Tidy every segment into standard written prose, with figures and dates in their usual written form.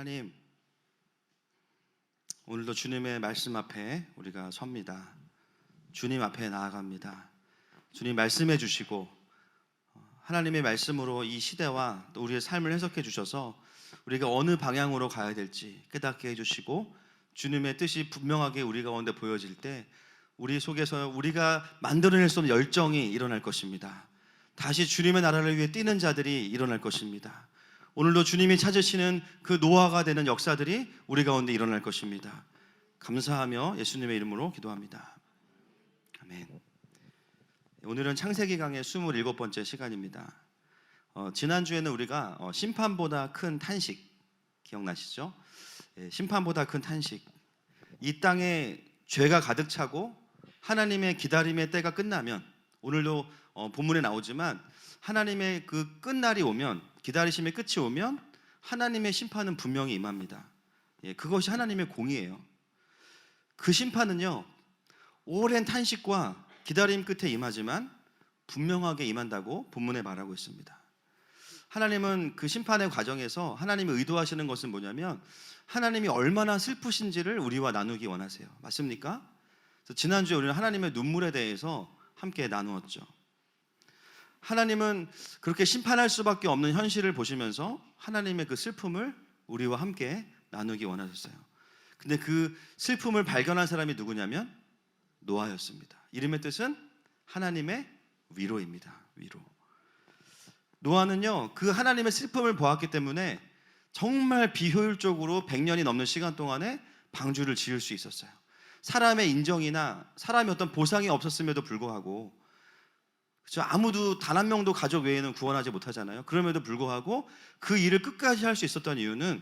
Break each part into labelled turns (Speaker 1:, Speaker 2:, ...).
Speaker 1: 하나님, 오늘도 주님의 말씀 앞에 우리가 섭니다. 주님 앞에 나아갑니다. 주님 말씀해 주시고 하나님의 말씀으로 이 시대와 또 우리의 삶을 해석해 주셔서 우리가 어느 방향으로 가야 될지 깨닫게 해주시고, 주님의 뜻이 분명하게 우리 가운데 보여질 때 우리 속에서 우리가 만들어낼 수 없는 열정이 일어날 것입니다. 다시 주님의 나라를 위해 뛰는 자들이 일어날 것입니다. 오늘도 주님이 찾으시는 그 노아가 되는 역사들이 우리 가운데 일어날 것입니다. 감사하며 예수님의 이름으로 기도합니다. 아멘. 오늘은 창세기 강의 27번째 시간입니다. 지난주에는 우리가 심판보다 큰 탄식, 기억나시죠? 심판보다 큰 탄식. 이 땅에 죄가 가득 차고 하나님의 기다림의 때가 끝나면, 오늘도 본문에 나오지만 하나님의 그 끝날이 오면, 기다리심의 끝이 오면 하나님의 심판은 분명히 임합니다. 그것이 하나님의 공의예요. 그 심판은요, 오랜 탄식과 기다림 끝에 임하지만 분명하게 임한다고 본문에 말하고 있습니다. 하나님은 그 심판의 과정에서 하나님이 의도하시는 것은 뭐냐면, 하나님이 얼마나 슬프신지를 우리와 나누기 원하세요. 맞습니까? 그래서 지난주에 우리는 하나님의 눈물에 대해서 함께 나누었죠. 하나님은 그렇게 심판할 수밖에 없는 현실을 보시면서 하나님의 그 슬픔을 우리와 함께 나누기 원하셨어요. 근데 그 슬픔을 발견한 사람이 누구냐면 노아였습니다. 이름의 뜻은 하나님의 위로입니다. 위로. 노아는요, 그 하나님의 슬픔을 보았기 때문에 정말 비효율적으로 100년이 넘는 시간 동안에 방주를 지을 수 있었어요. 사람의 인정이나 사람의 어떤 보상이 없었음에도 불구하고, 그렇죠? 아무도 단 한 명도 가족 외에는 구원하지 못하잖아요. 그럼에도 불구하고 그 일을 끝까지 할 수 있었던 이유는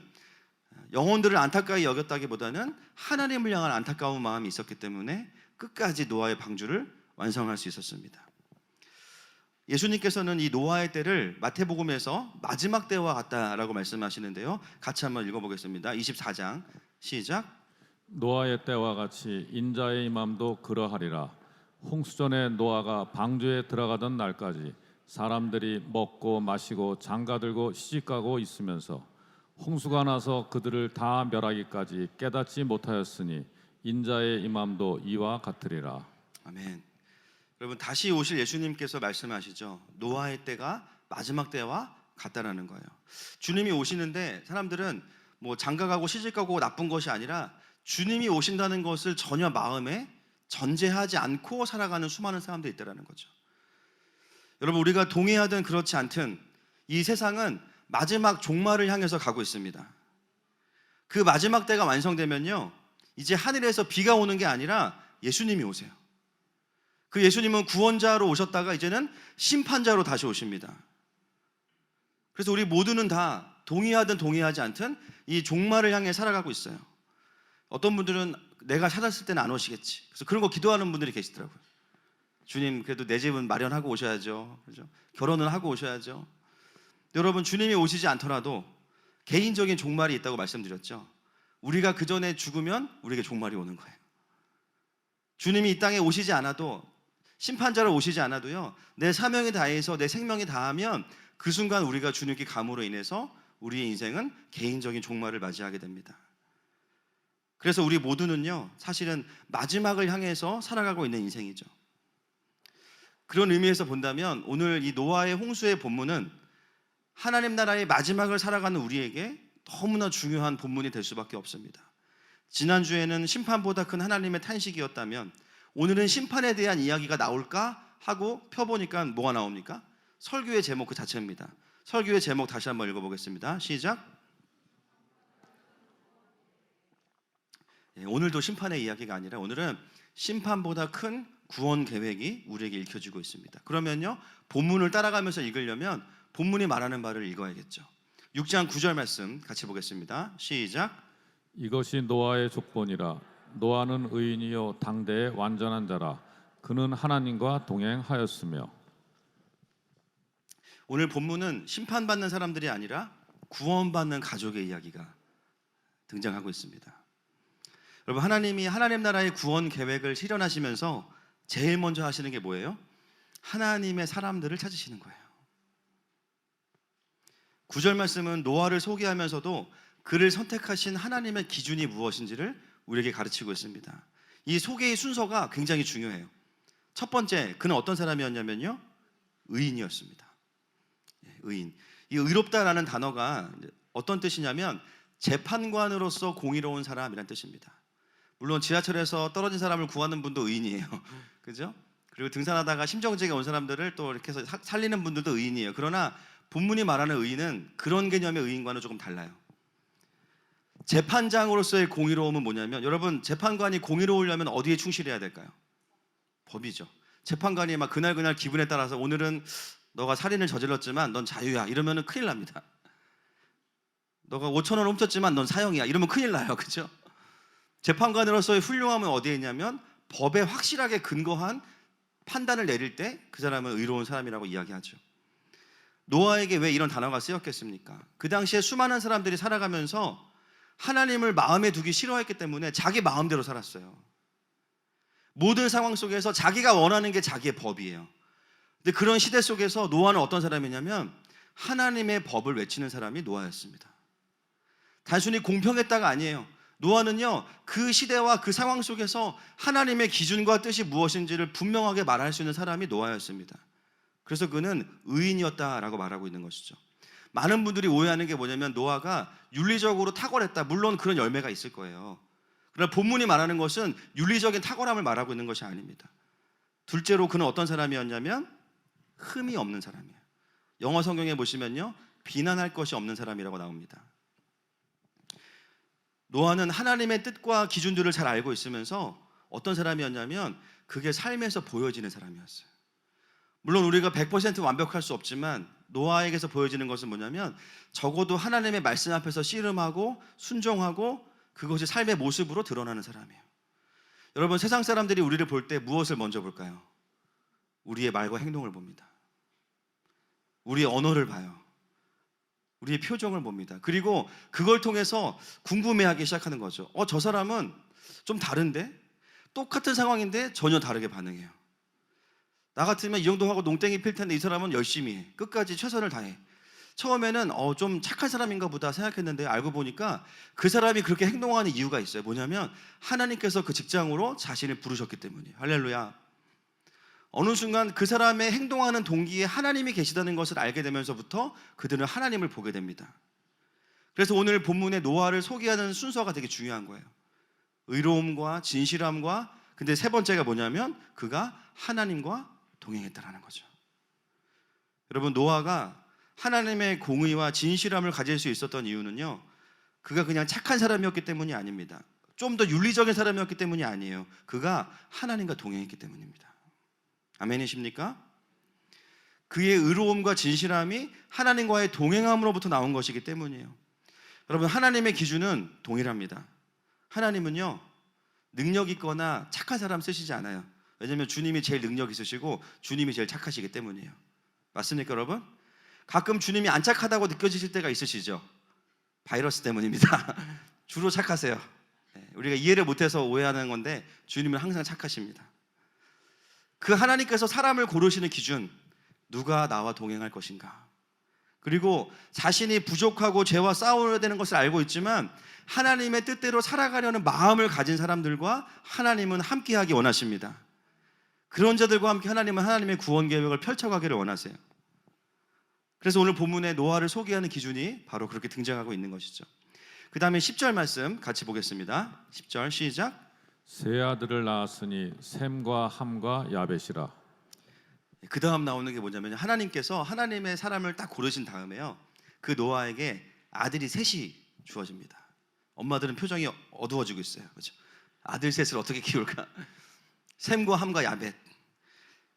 Speaker 1: 영혼들을 안타까이 여겼다기보다는 하나님을 향한 안타까운 마음이 있었기 때문에 끝까지 노아의 방주를 완성할 수 있었습니다. 예수님께서는 이 노아의 때를 마태복음에서 마지막 때와 같다라고 말씀하시는데요, 같이 한번 읽어보겠습니다. 24장 시작.
Speaker 2: 노아의 때와 같이 인자의 임함도 그러하리라. 홍수전에 노아가 방주에 들어가던 날까지 사람들이 먹고 마시고 장가들고 시집가고 있으면서 홍수가 나서 그들을 다 멸하기까지 깨닫지 못하였으니 인자의 임함도 이와 같으리라.
Speaker 1: 아멘. 여러분, 다시 오실 예수님께서 말씀하시죠. 노아의 때가 마지막 때와 같다라는 거예요. 주님이 오시는데 사람들은 뭐 장가가고 시집가고 나쁜 것이 아니라 주님이 오신다는 것을 전혀 마음에 전제하지 않고 살아가는 수많은 사람들이 있다는 거죠. 여러분, 우리가 동의하든 그렇지 않든 이 세상은 마지막 종말을 향해서 가고 있습니다. 그 마지막 때가 완성되면요, 이제 하늘에서 비가 오는 게 아니라 예수님이 오세요. 그 예수님은 구원자로 오셨다가 이제는 심판자로 다시 오십니다. 그래서 우리 모두는 다 동의하든 동의하지 않든 이 종말을 향해 살아가고 있어요. 어떤 분들은 내가 살았을 때는 안 오시겠지, 그래서 그런 거 기도하는 분들이 계시더라고요. 주님, 그래도 내 집은 마련하고 오셔야죠. 그렇죠? 결혼은 하고 오셔야죠. 여러분, 주님이 오시지 않더라도 개인적인 종말이 있다고 말씀드렸죠. 우리가 그 전에 죽으면 우리에게 종말이 오는 거예요. 주님이 이 땅에 오시지 않아도, 심판자로 오시지 않아도요, 내 사명이 다해서 내 생명이 다하면 그 순간 우리가 주님께 감으로 인해서 우리의 인생은 개인적인 종말을 맞이하게 됩니다. 그래서 우리 모두는요, 사실은 마지막을 향해서 살아가고 있는 인생이죠. 그런 의미에서 본다면 오늘 이 노아의 홍수의 본문은 하나님 나라의 마지막을 살아가는 우리에게 너무나 중요한 본문이 될 수밖에 없습니다. 지난주에는 심판보다 큰 하나님의 탄식이었다면 오늘은 심판에 대한 이야기가 나올까 하고 펴보니까 뭐가 나옵니까? 설교의 제목 그 자체입니다. 설교의 제목 다시 한번 읽어보겠습니다. 시작. 오늘도 심판의 이야기가 아니라 오늘은 심판보다 큰 구원 계획이 우리에게 읽혀지고 있습니다. 그러면요, 본문을 따라가면서 읽으려면 본문이 말하는 바를 읽어야겠죠. 6장 9절 말씀 같이 보겠습니다. 시작.
Speaker 2: 이것이 노아의 족본이라. 노아는 의인이요 당대의 완전한 자라. 그는 하나님과 동행하였으며.
Speaker 1: 오늘 본문은 심판받는 사람들이 아니라 구원받는 가족의 이야기가 등장하고 있습니다. 여러분, 하나님이 하나님 나라의 구원 계획을 실현하시면서 제일 먼저 하시는 게 뭐예요? 하나님의 사람들을 찾으시는 거예요. 9절 말씀은 노아를 소개하면서도 그를 선택하신 하나님의 기준이 무엇인지를 우리에게 가르치고 있습니다. 이 소개의 순서가 굉장히 중요해요. 첫 번째, 그는 어떤 사람이었냐면요, 의인이었습니다. 의인. 이 의롭다라는 단어가 어떤 뜻이냐면 재판관으로서 공의로운 사람이란 뜻입니다. 물론 지하철에서 떨어진 사람을 구하는 분도 의인이에요. 그죠? 그리고 등산하다가 심정지가 온 사람들을 또 이렇게 해서 살리는 분들도 의인이에요. 그러나 본문이 말하는 의인은 그런 개념의 의인과는 조금 달라요. 재판장으로서의 공의로움은 뭐냐면, 여러분, 재판관이 공의로우려면 어디에 충실해야 될까요? 법이죠. 재판관이 막 그날 기분에 따라서 오늘은 너가 살인을 저질렀지만 넌 자유야 이러면 큰일 납니다. 너가 5,000원 훔쳤지만 넌 사형이야 이러면 큰일 나요. 그렇죠? 재판관으로서의 훌륭함은 어디에 있냐면 법에 확실하게 근거한 판단을 내릴 때 그 사람은 의로운 사람이라고 이야기하죠. 노아에게 왜 이런 단어가 쓰였겠습니까? 그 당시에 수많은 사람들이 살아가면서 하나님을 마음에 두기 싫어했기 때문에 자기 마음대로 살았어요. 모든 상황 속에서 자기가 원하는 게 자기의 법이에요. 근데 그런 시대 속에서 노아는 어떤 사람이냐면 하나님의 법을 외치는 사람이 노아였습니다. 단순히 공평했다가 아니에요. 노아는요, 그 시대와 그 상황 속에서 하나님의 기준과 뜻이 무엇인지를 분명하게 말할 수 있는 사람이 노아였습니다. 그래서 그는 의인이었다라고 말하고 있는 것이죠. 많은 분들이 오해하는 게 뭐냐면 노아가 윤리적으로 탁월했다. 물론 그런 열매가 있을 거예요. 그러나 본문이 말하는 것은 윤리적인 탁월함을 말하고 있는 것이 아닙니다. 둘째로 그는 어떤 사람이었냐면 흠이 없는 사람이에요. 영어 성경에 보시면요, 비난할 것이 없는 사람이라고 나옵니다. 노아는 하나님의 뜻과 기준들을 잘 알고 있으면서 어떤 사람이었냐면 그게 삶에서 보여지는 사람이었어요. 물론 우리가 100% 완벽할 수 없지만 노아에게서 보여지는 것은 뭐냐면 적어도 하나님의 말씀 앞에서 씨름하고 순종하고 그것이 삶의 모습으로 드러나는 사람이에요. 여러분, 세상 사람들이 우리를 볼 때 무엇을 먼저 볼까요? 우리의 말과 행동을 봅니다. 우리의 언어를 봐요. 우리의 표정을 봅니다. 그리고 그걸 통해서 궁금해하기 시작하는 거죠. 저 사람은 좀 다른데? 똑같은 상황인데 전혀 다르게 반응해요. 나 같으면 이 정도 하고 농땡이 필 텐데 이 사람은 열심히 해. 끝까지 최선을 다해. 처음에는 좀 착한 사람인가 보다 생각했는데 알고 보니까 그 사람이 그렇게 행동하는 이유가 있어요. 뭐냐면 하나님께서 그 직장으로 자신을 부르셨기 때문이에요. 할렐루야. 어느 순간 그 사람의 행동하는 동기에 하나님이 계시다는 것을 알게 되면서부터 그들은 하나님을 보게 됩니다. 그래서 오늘 본문의 노아를 소개하는 순서가 되게 중요한 거예요. 의로움과 진실함과, 근데 세 번째가 뭐냐면 그가 하나님과 동행했다라는 거죠. 여러분, 노아가 하나님의 공의와 진실함을 가질 수 있었던 이유는요, 그가 그냥 착한 사람이었기 때문이 아닙니다. 좀 더 윤리적인 사람이었기 때문이 아니에요. 그가 하나님과 동행했기 때문입니다. 아멘이십니까? 그의 의로움과 진실함이 하나님과의 동행함으로부터 나온 것이기 때문이에요. 여러분, 하나님의 기준은 동일합니다. 하나님은요, 능력 있거나 착한 사람 쓰시지 않아요. 왜냐하면 주님이 제일 능력 있으시고 주님이 제일 착하시기 때문이에요. 맞습니까, 여러분? 가끔 주님이 안 착하다고 느껴지실 때가 있으시죠? 바이러스 때문입니다. 주로 착하세요. 우리가 이해를 못해서 오해하는 건데 주님은 항상 착하십니다. 그 하나님께서 사람을 고르시는 기준, 누가 나와 동행할 것인가? 그리고 자신이 부족하고 죄와 싸워야 되는 것을 알고 있지만 하나님의 뜻대로 살아가려는 마음을 가진 사람들과 하나님은 함께하기 원하십니다. 그런 자들과 함께 하나님은 하나님의 구원 계획을 펼쳐가기를 원하세요. 그래서 오늘 본문에 노아를 소개하는 기준이 바로 그렇게 등장하고 있는 것이죠. 그 다음에 10절 말씀 같이 보겠습니다. 10절 시작.
Speaker 2: 세 아들을 낳았으니 셈과 함과 야벳이라.
Speaker 1: 그 다음 나오는 게 뭐냐면 하나님께서 하나님의 사람을 딱 고르신 다음에요, 그 노아에게 아들이 셋이 주어집니다. 엄마들은 표정이 어두워지고 있어요. 그렇죠? 아들 셋을 어떻게 키울까? 셈과 함과 야벳.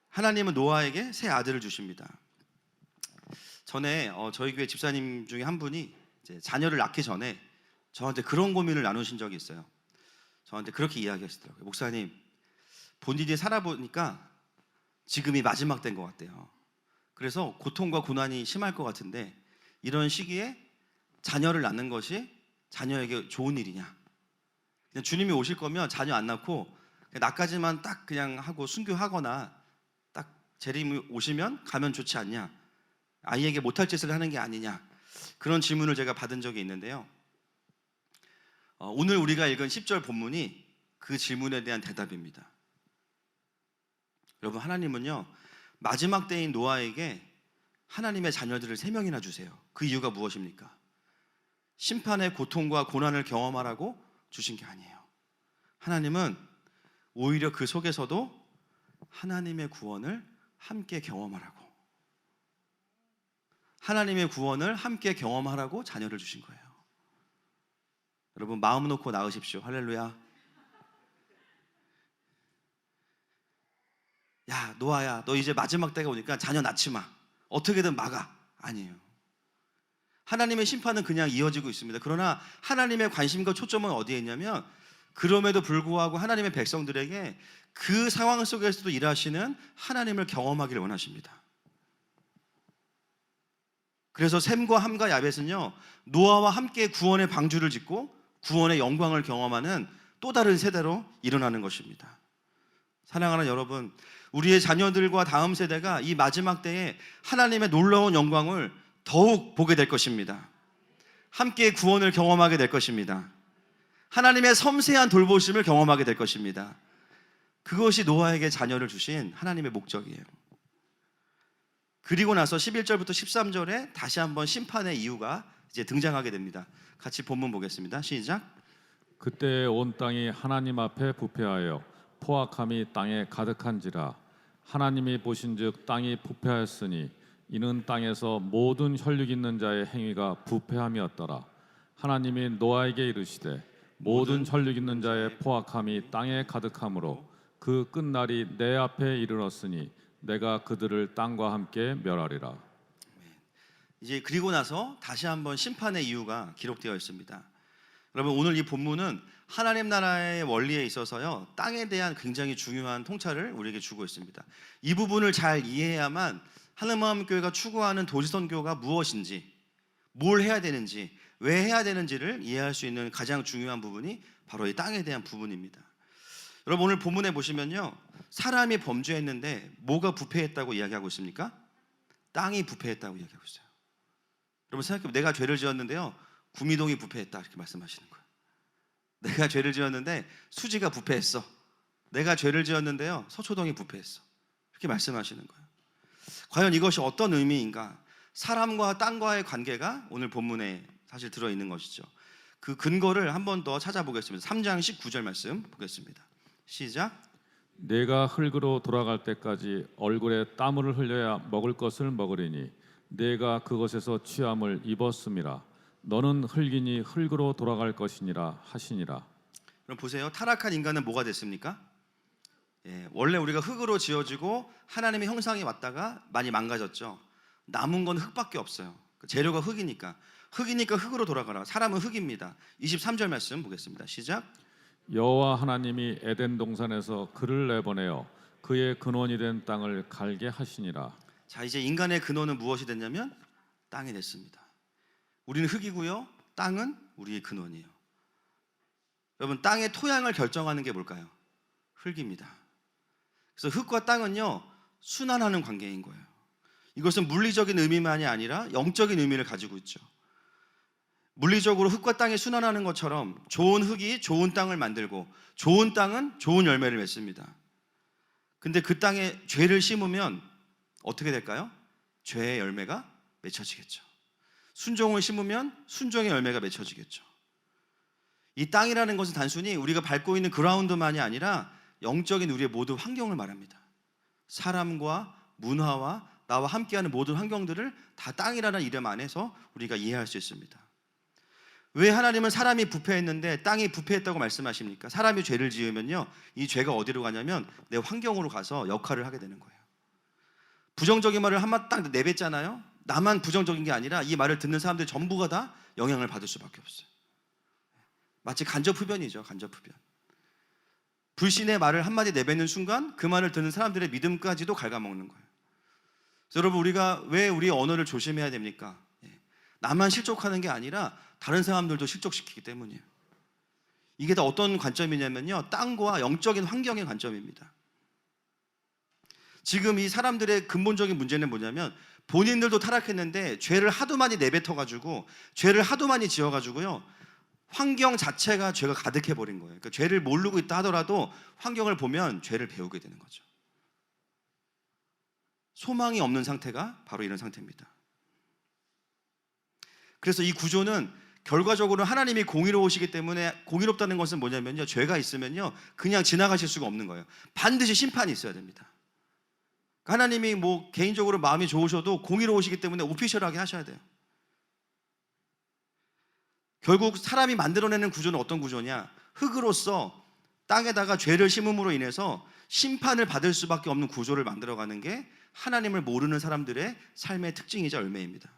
Speaker 1: 하나님은 노아에게 세 아들을 주십니다. 전에 저희 교회 집사님 중에 한 분이 이제 자녀를 낳기 전에 저한테 그런 고민을 나누신 적이 있어요. 저한테 그렇게 이야기하시더라고요. 목사님, 본인이 살아보니까 지금이 마지막 때인 것 같대요. 그래서 고통과 고난이 심할 것 같은데 이런 시기에 자녀를 낳는 것이 자녀에게 좋은 일이냐? 그냥 주님이 오실 거면 자녀 안 낳고 그냥 나까지만 딱 그냥 하고 순교하거나 딱 재림이 오시면 가면 좋지 않냐? 아이에게 못할 짓을 하는 게 아니냐? 그런 질문을 제가 받은 적이 있는데요. 오늘 우리가 읽은 10절 본문이 그 질문에 대한 대답입니다. 여러분, 하나님은요 마지막 때인 노아에게 하나님의 자녀들을 3명이나 주세요. 그 이유가 무엇입니까? 심판의 고통과 고난을 경험하라고 주신 게 아니에요. 하나님은 오히려 그 속에서도 하나님의 구원을 함께 경험하라고, 하나님의 구원을 함께 경험하라고 자녀를 주신 거예요. 여러분, 마음 놓고 나으십시오. 할렐루야. 야, 노아야, 너 이제 마지막 때가 오니까 자녀 낳지 마. 어떻게든 막아. 아니에요. 하나님의 심판은 그냥 이어지고 있습니다. 그러나 하나님의 관심과 초점은 어디에 있냐면, 그럼에도 불구하고 하나님의 백성들에게 그 상황 속에서도 일하시는 하나님을 경험하기를 원하십니다. 그래서 셈과 함과 야벳은요 노아와 함께 구원의 방주를 짓고 구원의 영광을 경험하는 또 다른 세대로 일어나는 것입니다. 사랑하는 여러분, 우리의 자녀들과 다음 세대가 이 마지막 때에 하나님의 놀라운 영광을 더욱 보게 될 것입니다. 함께 구원을 경험하게 될 것입니다. 하나님의 섬세한 돌보심을 경험하게 될 것입니다. 그것이 노아에게 자녀를 주신 하나님의 목적이에요. 그리고 나서 11절부터 13절에 다시 한번 심판의 이유가 이제 등장하게 됩니다. 같이 본문 보겠습니다. 시작.
Speaker 2: 그때 온 땅이 하나님 앞에 부패하여 포악함이 땅에 가득한지라. 하나님이 보신즉 땅이 부패하였으니 이는 땅에서 모든 혈육 있는 자의 행위가 부패함이었더라. 하나님이 노아에게 이르시되 모든 혈육 있는 자의 포악함이 땅에 가득함으로 그 끝날이 내 앞에 이르렀으니 내가 그들을 땅과 함께 멸하리라.
Speaker 1: 이제 그리고 나서 다시 한번 심판의 이유가 기록되어 있습니다. 여러분, 오늘 이 본문은 하나님 나라의 원리에 있어서요 땅에 대한 굉장히 중요한 통찰을 우리에게 주고 있습니다. 이 부분을 잘 이해해야만 하늘마음교회가 추구하는 도시선교가 무엇인지, 뭘 해야 되는지, 왜 해야 되는지를 이해할 수 있는 가장 중요한 부분이 바로 이 땅에 대한 부분입니다. 여러분, 오늘 본문에 보시면요 사람이 범죄했는데 뭐가 부패했다고 이야기하고 있습니까? 땅이 부패했다고 이야기하고 있어요. 여러분 생각해보면, 내가 죄를 지었는데요 구미동이 부패했다 이렇게 말씀하시는 거예요. 내가 죄를 지었는데 수지가 부패했어. 내가 죄를 지었는데요 서초동이 부패했어 이렇게 말씀하시는 거예요. 과연 이것이 어떤 의미인가? 사람과 땅과의 관계가 오늘 본문에 사실 들어있는 것이죠. 그 근거를 한 번 더 찾아보겠습니다. 3장 19절 말씀 보겠습니다. 시작.
Speaker 2: 내가 흙으로 돌아갈 때까지 얼굴에 땀을 흘려야 먹을 것을 먹으리니 내가 그것에서 취함을 입었음이라. 너는 흙이니 흙으로 돌아갈 것이니라 하시니라.
Speaker 1: 그럼 보세요. 타락한 인간은 뭐가 됐습니까? 원래 우리가 흙으로 지어지고 하나님의 형상이 왔다가 많이 망가졌죠. 남은 건 흙밖에 없어요. 재료가 흙이니까 흙으로 돌아가라. 사람은 흙입니다. 23절 말씀 보겠습니다. 시작.
Speaker 2: 여호와 하나님이 에덴 동산에서 그를 내보내어 그의 근원이 된 땅을 갈게 하시니라.
Speaker 1: 자, 이제 인간의 근원은 무엇이 됐냐면 땅이 됐습니다. 우리는 흙이고요 땅은 우리의 근원이에요. 여러분, 땅의 토양을 결정하는 게 뭘까요? 흙입니다. 그래서 흙과 땅은요 순환하는 관계인 거예요. 이것은 물리적인 의미만이 아니라 영적인 의미를 가지고 있죠. 물리적으로 흙과 땅이 순환하는 것처럼 좋은 흙이 좋은 땅을 만들고 좋은 땅은 좋은 열매를 맺습니다. 근데 그 땅에 죄를 심으면 어떻게 될까요? 죄의 열매가 맺혀지겠죠. 순종을 심으면 순종의 열매가 맺혀지겠죠. 이 땅이라는 것은 단순히 우리가 밟고 있는 그라운드만이 아니라 영적인 우리의 모든 환경을 말합니다. 사람과 문화와 나와 함께하는 모든 환경들을 다 땅이라는 이름 안에서 우리가 이해할 수 있습니다. 왜 하나님은 사람이 부패했는데 땅이 부패했다고 말씀하십니까? 사람이 죄를 지으면요 이 죄가 어디로 가냐면 내 환경으로 가서 역할을 하게 되는 거예요. 부정적인 말을 한마디 딱 내뱉잖아요. 나만 부정적인 게 아니라 이 말을 듣는 사람들 전부가 다 영향을 받을 수밖에 없어요. 마치 간접흡연이죠. 간접흡연. 불신의 말을 한마디 내뱉는 순간 그 말을 듣는 사람들의 믿음까지도 갉아먹는 거예요. 그래서 여러분, 우리가 왜 우리의 언어를 조심해야 됩니까? 나만 실족하는 게 아니라 다른 사람들도 실족시키기 때문이에요. 이게 다 어떤 관점이냐면요 땅과 영적인 환경의 관점입니다. 지금 이 사람들의 근본적인 문제는 뭐냐면 본인들도 타락했는데 죄를 하도 많이 내뱉어가지고 죄를 하도 많이 지어가지고요 환경 자체가 죄가 가득해 버린 거예요. 그러니까 죄를 모르고 있다 하더라도 환경을 보면 죄를 배우게 되는 거죠. 소망이 없는 상태가 바로 이런 상태입니다. 그래서 이 구조는 결과적으로 하나님이 공의로우시기 때문에, 공의롭다는 것은 뭐냐면요, 죄가 있으면요 그냥 지나가실 수가 없는 거예요. 반드시 심판이 있어야 됩니다. 하나님이 뭐 개인적으로 마음이 좋으셔도 공의로우시기 때문에 오피셜하게 하셔야 돼요. 결국 사람이 만들어내는 구조는 어떤 구조냐? 흙으로서 땅에다가 죄를 심음으로 인해서 심판을 받을 수밖에 없는 구조를 만들어가는 게 하나님을 모르는 사람들의 삶의 특징이자 열매입니다.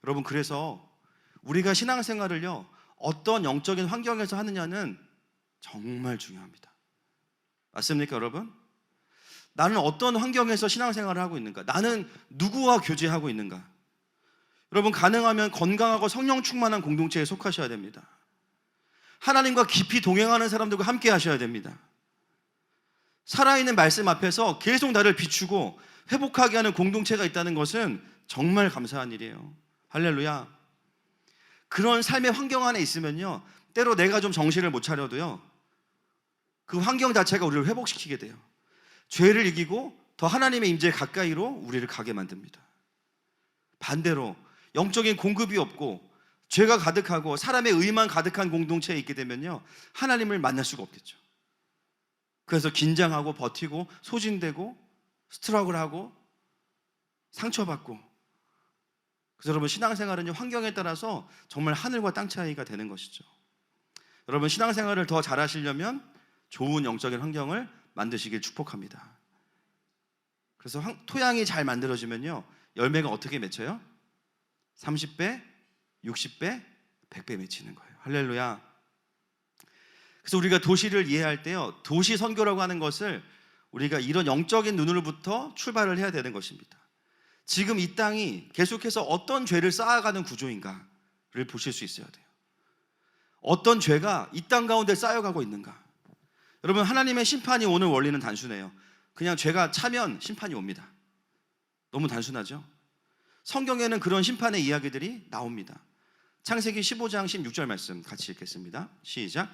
Speaker 1: 여러분, 그래서 우리가 신앙생활을요 어떤 영적인 환경에서 하느냐는 정말 중요합니다. 맞습니까, 여러분? 나는 어떤 환경에서 신앙생활을 하고 있는가? 나는 누구와 교제하고 있는가? 여러분, 가능하면 건강하고 성령 충만한 공동체에 속하셔야 됩니다. 하나님과 깊이 동행하는 사람들과 함께 하셔야 됩니다. 살아있는 말씀 앞에서 계속 나를 비추고 회복하게 하는 공동체가 있다는 것은 정말 감사한 일이에요. 할렐루야. 그런 삶의 환경 안에 있으면요 때로 내가 좀 정신을 못 차려도요 그 환경 자체가 우리를 회복시키게 돼요. 죄를 이기고 더 하나님의 임재 가까이로 우리를 가게 만듭니다. 반대로 영적인 공급이 없고 죄가 가득하고 사람의 의만 가득한 공동체에 있게 되면요 하나님을 만날 수가 없겠죠. 그래서 긴장하고 버티고 소진되고 스트러글하고 상처받고. 그래서 여러분, 신앙생활은 환경에 따라서 정말 하늘과 땅 차이가 되는 것이죠. 여러분, 신앙생활을 더 잘하시려면 좋은 영적인 환경을 만드시길 축복합니다. 그래서 토양이 잘 만들어지면요 열매가 어떻게 맺혀요? 30배, 60배, 100배 맺히는 거예요. 할렐루야. 그래서 우리가 도시를 이해할 때요 도시 선교라고 하는 것을 우리가 이런 영적인 눈으로부터 출발을 해야 되는 것입니다. 지금 이 땅이 계속해서 어떤 죄를 쌓아가는 구조인가를 보실 수 있어야 돼요. 어떤 죄가 이 땅 가운데 쌓여가고 있는가. 여러분, 하나님의 심판이 오는 원리는 단순해요. 그냥 죄가 차면 심판이 옵니다. 너무 단순하죠? 성경에는 그런 심판의 이야기들이 나옵니다. 창세기 15장 16절 말씀 같이 읽겠습니다. 시작.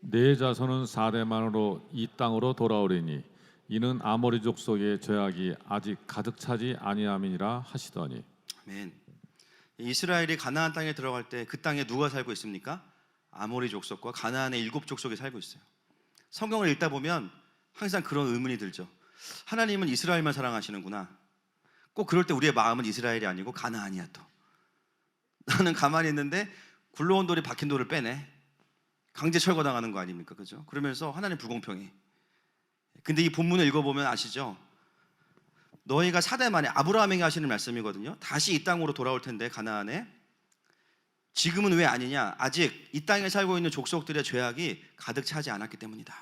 Speaker 2: 내 자손은 사대만으로 이 땅으로 돌아오리니 이는 아모리 족속의 죄악이 아직 가득 차지 아니함이니라 하시더니. 아멘.
Speaker 1: 이스라엘이 가나안 땅에 들어갈 때 그 땅에 누가 살고 있습니까? 아모리 족속과 가나안의 7 족속이 살고 있어요. 성경을 읽다 보면 항상 그런 의문이 들죠. 하나님은 이스라엘만 사랑하시는구나. 꼭 그럴 때 우리의 마음은 이스라엘이 아니고 가나안이야. 또 나는 가만히 있는데 굴러온 돌이 박힌 돌을 빼네. 강제 철거당하는 거 아닙니까? 그죠? 그러면서 하나님 불공평해. 근데 이 본문을 읽어보면 아시죠? 너희가 사대 만에, 아브라함에게 하시는 말씀이거든요. 다시 이 땅으로 돌아올 텐데 가나안에. 지금은 왜 아니냐? 아직 이 땅에 살고 있는 족속들의 죄악이 가득 차지 않았기 때문이다.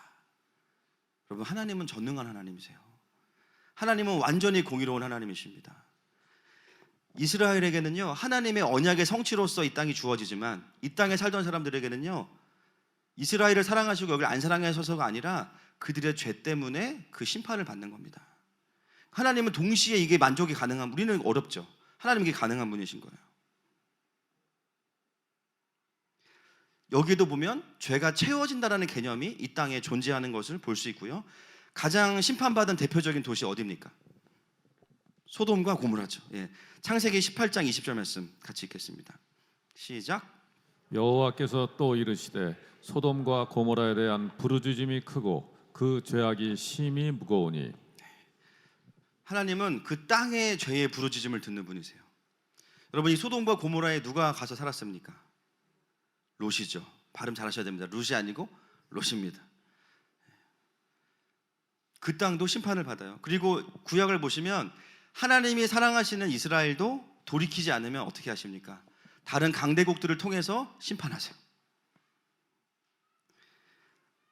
Speaker 1: 여러분, 하나님은 전능한 하나님이세요. 하나님은 완전히 공의로운 하나님이십니다. 이스라엘에게는요 하나님의 언약의 성취로서 이 땅이 주어지지만 이 땅에 살던 사람들에게는요 이스라엘을 사랑하시고 여기를 안 사랑하셔서가 아니라 그들의 죄 때문에 그 심판을 받는 겁니다. 하나님은 동시에 이게 만족이 가능한, 우리는 어렵죠. 하나님은 이게 가능한 분이신 거예요. 여기도 보면 죄가 채워진다라는 개념이 이 땅에 존재하는 것을 볼 수 있고요. 가장 심판받은 대표적인 도시 어디입니까? 소돔과 고모라죠. 예. 창세기 18장 20절 말씀 같이 읽겠습니다. 시작.
Speaker 2: 여호와께서 또 이르시되 소돔과 고모라에 대한 부르짖음이 크고 그 죄악이 심히 무거우니.
Speaker 1: 하나님은 그 땅의 죄의 부르짖음을 듣는 분이세요. 여러분, 이 소돔과 고모라에 누가 가서 살았습니까? 롯이죠. 발음 잘하셔야 됩니다. 롯이 아니고 롯입니다. 그 땅도 심판을 받아요. 그리고 구약을 보시면 하나님이 사랑하시는 이스라엘도 돌이키지 않으면 어떻게 하십니까? 다른 강대국들을 통해서 심판하세요.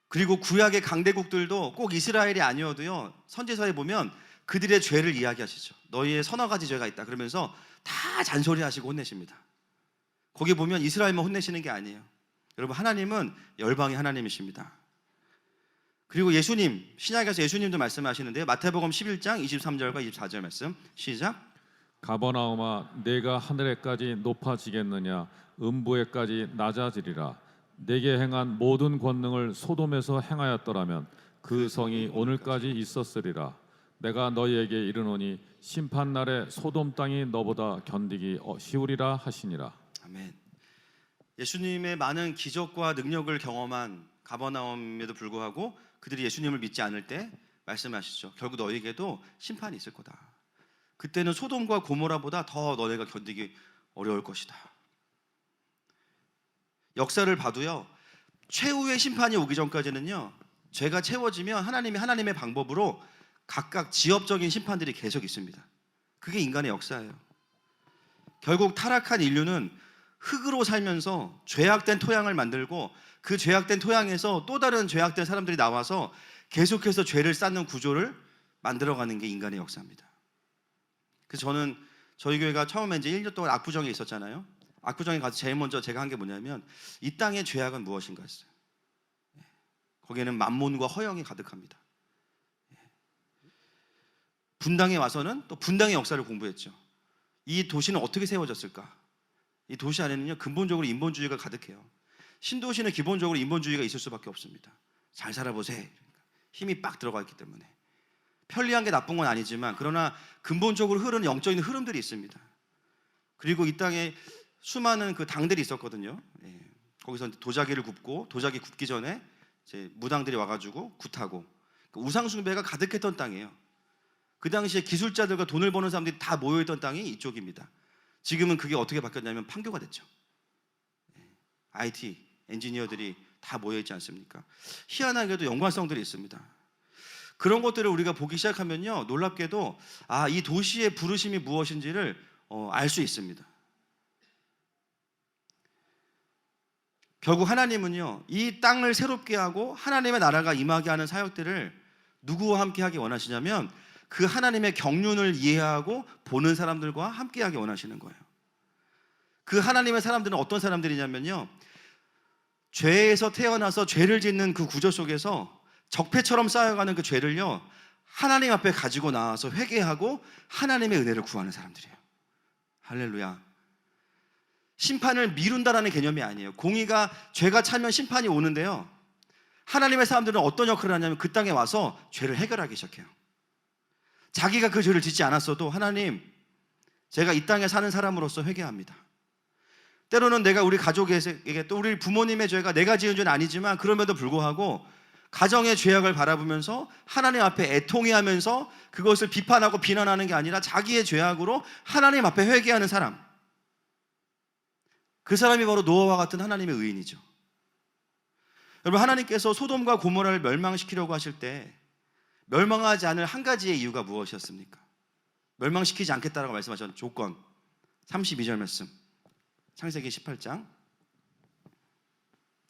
Speaker 1: 그리고 구약의 강대국들도 꼭 이스라엘이 아니어도요 선지서에 보면 그들의 죄를 이야기하시죠. 너희의 서너 가지 죄가 있다 그러면서 다 잔소리하시고 혼내십니다. 거기 보면 이스라엘만 혼내시는 게 아니에요. 여러분, 하나님은 열방의 하나님이십니다. 그리고 예수님, 신약에서 예수님도 말씀하시는데요. 마태복음 11장 23절과 24절 말씀 시작.
Speaker 2: 가버나움아 내가 하늘에까지 높아지겠느냐 음부에까지 낮아지리라. 내게 행한 모든 권능을 소돔에서 행하였더라면 그 성이 오늘까지 있었으리라. 내가 너희에게 이르노니 심판 날에 소돔 땅이 너보다 견디기 쉬우리라 하시니라.
Speaker 1: 아멘. 예수님의 많은 기적과 능력을 경험한 가버나움에도 불구하고 그들이 예수님을 믿지 않을 때 말씀하시죠. 결국 너희에게도 심판이 있을 거다. 그때는 소돔과 고모라보다 더 너네가 견디기 어려울 것이다. 역사를 봐도요, 최후의 심판이 오기 전까지는요, 죄가 채워지면 하나님이 하나님의 방법으로 각각 지엽적인 심판들이 계속 있습니다. 그게 인간의 역사예요. 결국 타락한 인류는 흙으로 살면서 죄악된 토양을 만들고 그 죄악된 토양에서 또 다른 죄악된 사람들이 나와서 계속해서 죄를 쌓는 구조를 만들어가는 게 인간의 역사입니다. 그래서 저는 저희 교회가 처음에 이제 1년 동안 압구정에 있었잖아요. 압구정에 가서 제일 먼저 제가 한 게 뭐냐면 이 땅의 죄악은 무엇인가 했어요. 거기에는 만몬과 허영이 가득합니다. 분당에 와서는 또 분당의 역사를 공부했죠. 이 도시는 어떻게 세워졌을까? 이 도시 안에는요, 근본적으로 인본주의가 가득해요. 신도시는 기본적으로 인본주의가 있을 수밖에 없습니다. 잘 살아보세요. 힘이 빡 들어가 있기 때문에. 편리한 게 나쁜 건 아니지만 그러나 근본적으로 흐르는 영적인 흐름들이 있습니다. 그리고 이 땅에 수많은 그 당들이 있었거든요. 거기서 도자기를 굽고 도자기 굽기 전에 이제 무당들이 와가지고 굿하고 우상 숭배가 가득했던 땅이에요. 그 당시에 기술자들과 돈을 버는 사람들이 다 모여있던 땅이 이쪽입니다. 지금은 그게 어떻게 바뀌었냐면 판교가 됐죠. IT 엔지니어들이 다 모여있지 않습니까? 희한하게도 연관성들이 있습니다. 그런 것들을 우리가 보기 시작하면요, 놀랍게도 이 도시의 부르심이 무엇인지를 알 수 있습니다. 결국 하나님은요, 이 땅을 새롭게 하고 하나님의 나라가 임하게 하는 사역들을 누구와 함께 하기 원하시냐면 그 하나님의 경륜을 이해하고 보는 사람들과 함께 하기 원하시는 거예요. 그 하나님의 사람들은 어떤 사람들이냐면요, 죄에서 태어나서 죄를 짓는 그 구조 속에서 적폐처럼 쌓여가는 그 죄를요, 하나님 앞에 가지고 나와서 회개하고 하나님의 은혜를 구하는 사람들이에요. 할렐루야. 심판을 미룬다라는 개념이 아니에요. 공의가 죄가 차면 심판이 오는데요, 하나님의 사람들은 어떤 역할을 하냐면 그 땅에 와서 죄를 해결하기 시작해요. 자기가 그 죄를 짓지 않았어도 하나님, 제가 이 땅에 사는 사람으로서 회개합니다. 때로는 내가 우리 가족에게 또 우리 부모님의 죄가 내가 지은 죄는 아니지만 그럼에도 불구하고 가정의 죄악을 바라보면서 하나님 앞에 애통해하면서 그것을 비판하고 비난하는 게 아니라 자기의 죄악으로 하나님 앞에 회개하는 사람, 그 사람이 바로 노아와 같은 하나님의 의인이죠. 여러분, 하나님께서 소돔과 고모라를 멸망시키려고 하실 때 멸망하지 않을 한 가지의 이유가 무엇이었습니까? 멸망시키지 않겠다라고 말씀하셨던 조건, 32절 말씀, 창세기 18장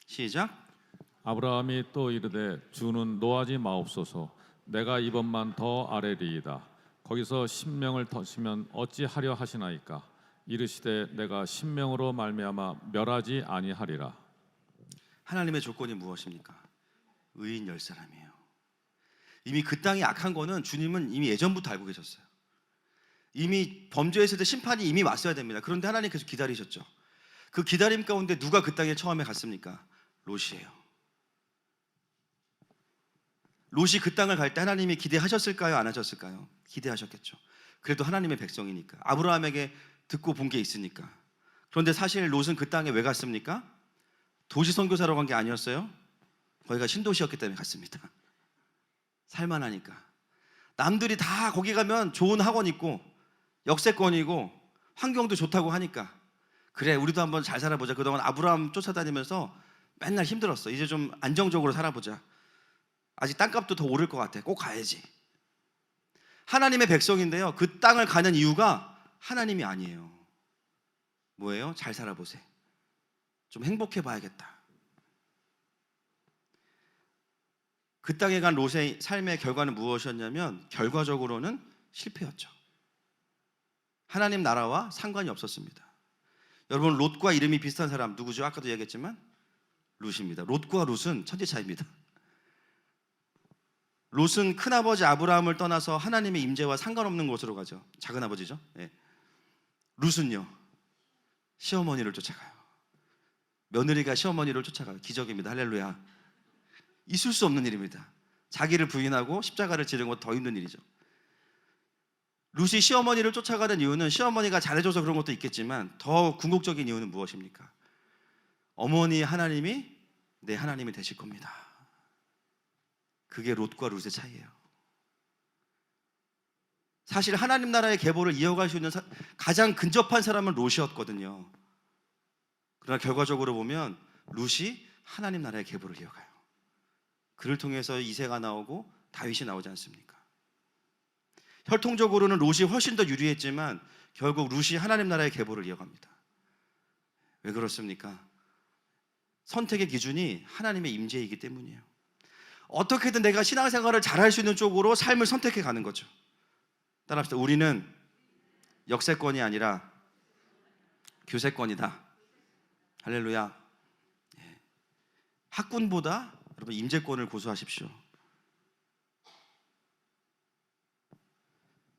Speaker 1: 시작.
Speaker 2: 아브라함이 또 이르되 주는 노하지 마옵소서. 내가 이번만 더 아뢰리이다. 거기서 10명을 더시면 어찌하려 하시나이까? 이르시되 내가 10명으로 말미암아 멸하지 아니하리라. 하나님의
Speaker 1: 조건이 무엇입니까? 의인 10사람이에요. 이미 그 땅이 악한 거는 주님은 이미 예전부터 알고 계셨어요. 이미 범죄했을 때 심판이 이미 왔어야 됩니다. 그런데 하나님께서 기다리셨죠. 그 기다림 가운데 누가 그 땅에 처음에 갔습니까? 롯이에요. 롯이 그 땅을 갈 때 하나님이 기대하셨을까요? 안 하셨을까요? 기대하셨겠죠. 그래도 하나님의 백성이니까, 아브라함에게 듣고 본 게 있으니까. 그런데 사실 롯은 그 땅에 왜 갔습니까? 도시 선교사로 간 게 아니었어요. 거기가 신도시였기 때문에 갔습니다. 살만하니까. 남들이 다 거기 가면 좋은 학원 있고 역세권이고 환경도 좋다고 하니까, 그래 우리도 한번 잘 살아보자. 그동안 아브라함 쫓아다니면서 맨날 힘들었어. 이제 좀 안정적으로 살아보자. 아직 땅값도 더 오를 것 같아. 꼭 가야지. 하나님의 백성인데요, 그 땅을 가는 이유가 하나님이 아니에요. 뭐예요? 잘 살아보세요. 좀 행복해 봐야겠다. 그 땅에 간 롯의 삶의 결과는 무엇이었냐면 결과적으로는 실패였죠. 하나님 나라와 상관이 없었습니다. 여러분, 롯과 이름이 비슷한 사람 누구죠? 아까도 얘기했지만 롯입니다. 롯과 롯은 천지 차이입니다. 롯은 큰아버지 아브라함을 떠나서 하나님의 임재와 상관없는 곳으로 가죠. 작은아버지죠. 예. 룻은요, 시어머니를 쫓아가요. 며느리가 시어머니를 쫓아가요. 기적입니다. 할렐루야. 있을 수 없는 일입니다. 자기를 부인하고 십자가를 지는 것 더 힘든 일이죠. 룻이 시어머니를 쫓아가는 이유는 시어머니가 잘해줘서 그런 것도 있겠지만 더 궁극적인 이유는 무엇입니까? 어머니 하나님이 내 하나님이 되실 겁니다. 그게 롯과 룻의 차이예요. 사실 하나님 나라의 계보를 이어갈 수 있는 가장 근접한 사람은 롯이었거든요. 그러나 결과적으로 보면 룻이 하나님 나라의 계보를 이어가요. 그를 통해서 이새가 나오고 다윗이 나오지 않습니까? 혈통적으로는 롯이 훨씬 더 유리했지만 결국 룻이 하나님 나라의 계보를 이어갑니다. 왜 그렇습니까? 선택의 기준이 하나님의 임재이기 때문이에요. 어떻게든 내가 신앙생활을 잘할 수 있는 쪽으로 삶을 선택해 가는 거죠. 따라합시다. 우리는 역세권이 아니라 교세권이다. 할렐루야. 학군보다 여러분 임재권을 고수하십시오.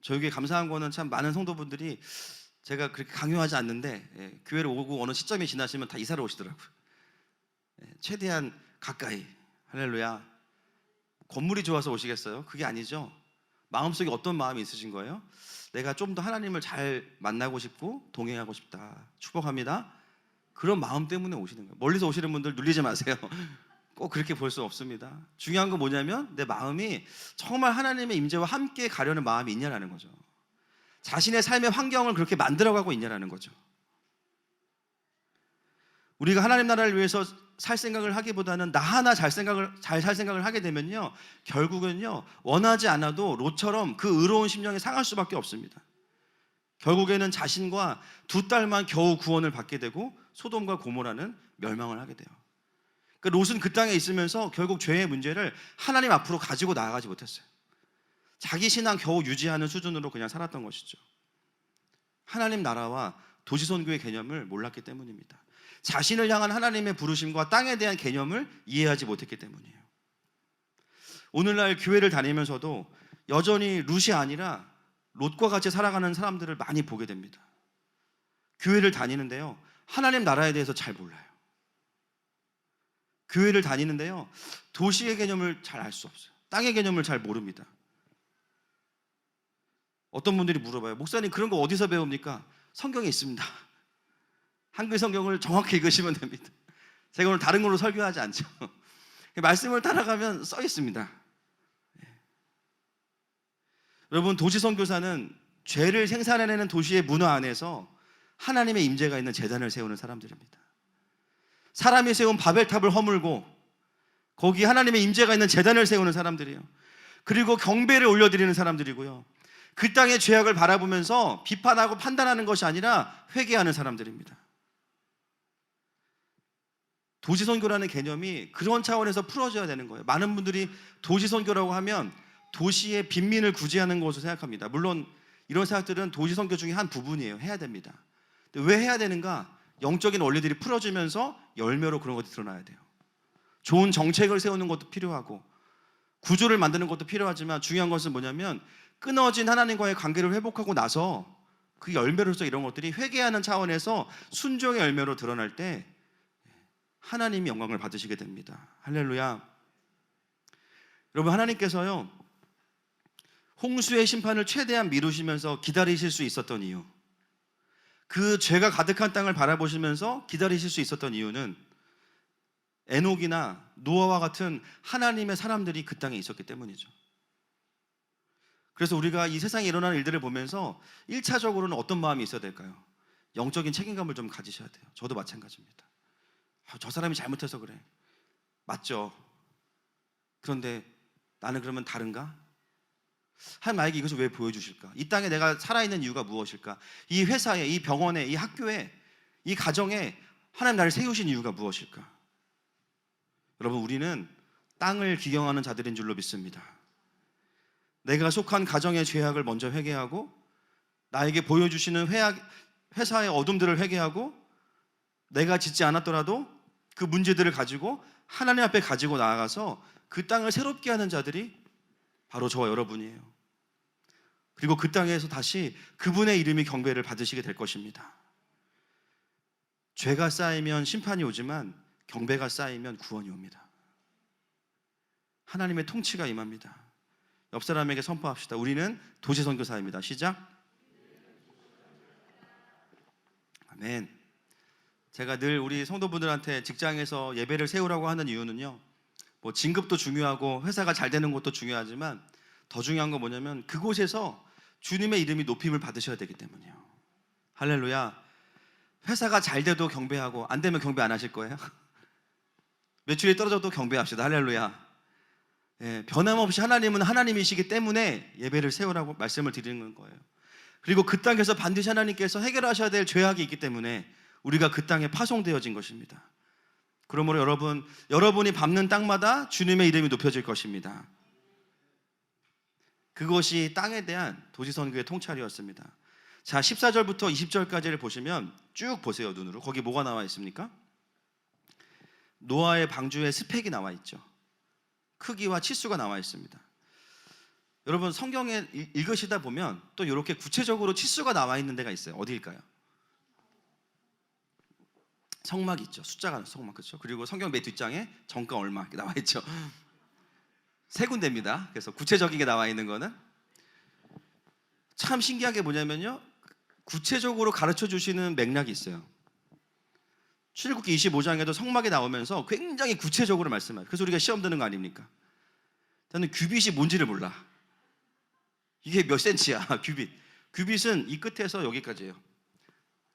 Speaker 1: 저에게 감사한 거는 참 많은 성도분들이 제가 그렇게 강요하지 않는데 교회를 오고 어느 시점이 지나시면 다 이사를 오시더라고요. 최대한 가까이. 할렐루야. 건물이 좋아서 오시겠어요? 그게 아니죠. 마음속에 어떤 마음이 있으신 거예요? 내가 좀 더 하나님을 잘 만나고 싶고 동행하고 싶다. 축복합니다. 그런 마음 때문에 오시는 거예요. 멀리서 오시는 분들 눌리지 마세요. 꼭 그렇게 볼 수 없습니다. 중요한 건 뭐냐면 내 마음이 정말 하나님의 임재와 함께 가려는 마음이 있냐라는 거죠. 자신의 삶의 환경을 그렇게 만들어가고 있냐라는 거죠. 우리가 하나님 나라를 위해서 살 생각을 하기보다는 나 하나 잘 살 생각을 하게 되면요, 결국은요 원하지 않아도 롯처럼 그 의로운 심령이 상할 수밖에 없습니다. 결국에는 자신과 두 딸만 겨우 구원을 받게 되고 소돔과 고모라는 멸망을 하게 돼요. 그러니까 롯은 그 땅에 있으면서 결국 죄의 문제를 하나님 앞으로 가지고 나아가지 못했어요. 자기 신앙 겨우 유지하는 수준으로 그냥 살았던 것이죠. 하나님 나라와 도시선교의 개념을 몰랐기 때문입니다. 자신을 향한 하나님의 부르심과 땅에 대한 개념을 이해하지 못했기 때문이에요. 오늘날 교회를 다니면서도 여전히 룻이 아니라 롯과 같이 살아가는 사람들을 많이 보게 됩니다. 교회를 다니는데요, 하나님 나라에 대해서 잘 몰라요. 교회를 다니는데요, 도시의 개념을 잘 알 수 없어요. 땅의 개념을 잘 모릅니다. 어떤 분들이 물어봐요. 목사님 그런 거 어디서 배웁니까? 성경에 있습니다. 한글 성경을 정확히 읽으시면 됩니다. 제가 오늘 다른 걸로 설교하지 않죠. 말씀을 따라가면 써 있습니다. 여러분, 도시 선교사는 죄를 생산해내는 도시의 문화 안에서 하나님의 임재가 있는 제단을 세우는 사람들입니다. 사람이 세운 바벨탑을 허물고 거기 하나님의 임재가 있는 제단을 세우는 사람들이에요. 그리고 경배를 올려드리는 사람들이고요, 그 땅의 죄악을 바라보면서 비판하고 판단하는 것이 아니라 회개하는 사람들입니다. 도시선교라는 개념이 그런 차원에서 풀어져야 되는 거예요. 많은 분들이 도시선교라고 하면 도시의 빈민을 구제하는 것으로 생각합니다. 물론 이런 생각들은 도시선교 중에 한 부분이에요. 해야 됩니다. 근데 왜 해야 되는가? 영적인 원리들이 풀어지면서 열매로 그런 것들이 드러나야 돼요. 좋은 정책을 세우는 것도 필요하고 구조를 만드는 것도 필요하지만 중요한 것은 뭐냐면 끊어진 하나님과의 관계를 회복하고 나서 그 열매로서 이런 것들이 회개하는 차원에서 순종의 열매로 드러날 때 하나님이 영광을 받으시게 됩니다. 할렐루야. 여러분, 하나님께서요 홍수의 심판을 최대한 미루시면서 기다리실 수 있었던 이유, 그 죄가 가득한 땅을 바라보시면서 기다리실 수 있었던 이유는 에녹이나 노아와 같은 하나님의 사람들이 그 땅에 있었기 때문이죠. 그래서 우리가 이 세상에 일어나는 일들을 보면서 1차적으로는 어떤 마음이 있어야 될까요? 영적인 책임감을 좀 가지셔야 돼요. 저도 마찬가지입니다. 저 사람이 잘못해서 그래. 맞죠. 그런데 나는 그러면 다른가? 하나님 나에게 이것을 왜 보여주실까? 이 땅에 내가 살아있는 이유가 무엇일까? 이 회사에, 이 병원에, 이 학교에, 이 가정에 하나님 나를 세우신 이유가 무엇일까? 여러분, 우리는 땅을 기경하는 자들인 줄로 믿습니다. 내가 속한 가정의 죄악을 먼저 회개하고 나에게 보여주시는 회사의 어둠들을 회개하고 내가 짓지 않았더라도 그 문제들을 가지고 하나님 앞에 가지고 나아가서 그 땅을 새롭게 하는 자들이 바로 저와 여러분이에요. 그리고 그 땅에서 다시 그분의 이름이 경배를 받으시게 될 것입니다. 죄가 쌓이면 심판이 오지만 경배가 쌓이면 구원이 옵니다. 하나님의 통치가 임합니다. 옆 사람에게 선포합시다. 우리는 도시선교사입니다. 시작. 아멘. 제가 늘 우리 성도분들한테 직장에서 예배를 세우라고 하는 이유는요, 뭐 진급도 중요하고 회사가 잘 되는 것도 중요하지만 더 중요한 건 뭐냐면 그곳에서 주님의 이름이 높임을 받으셔야 되기 때문이에요. 할렐루야. 회사가 잘 돼도 경배하고 안 되면 경배 안 하실 거예요? 매출이 떨어져도 경배합시다. 할렐루야. 예, 변함없이 하나님은 하나님이시기 때문에 예배를 세우라고 말씀을 드리는 거예요. 그리고 그 땅에서 반드시 하나님께서 해결하셔야 될 죄악이 있기 때문에 우리가 그 땅에 파송되어진 것입니다. 그러므로 여러분이 밟는 땅마다 주님의 이름이 높여질 것입니다. 그것이 땅에 대한 도시선교의 통찰이었습니다. 자, 14절부터 20절까지를 보시면 쭉 보세요. 눈으로. 거기 뭐가 나와 있습니까? 노아의 방주에 스펙이 나와 있죠. 크기와 치수가 나와 있습니다. 여러분 성경에 읽으시다 보면 또 이렇게 구체적으로 치수가 나와 있는 데가 있어요. 어디일까요? 성막 있죠. 숫자가 성막, 그렇죠? 그리고 성경 맨 뒷장에 정가 얼마 이렇게 나와 있죠. 세 군데입니다. 그래서 구체적인 게 나와 있는 거는 참 신기한 게 뭐냐면요, 구체적으로 가르쳐 주시는 맥락이 있어요. 출애굽기 25장에도 성막이 나오면서 굉장히 구체적으로 말씀해요. 그래서 우리가 시험 드는 거 아닙니까? 저는 규빗이 뭔지를 몰라. 이게 몇 센치야? 규빗은 이 끝에서 여기까지예요.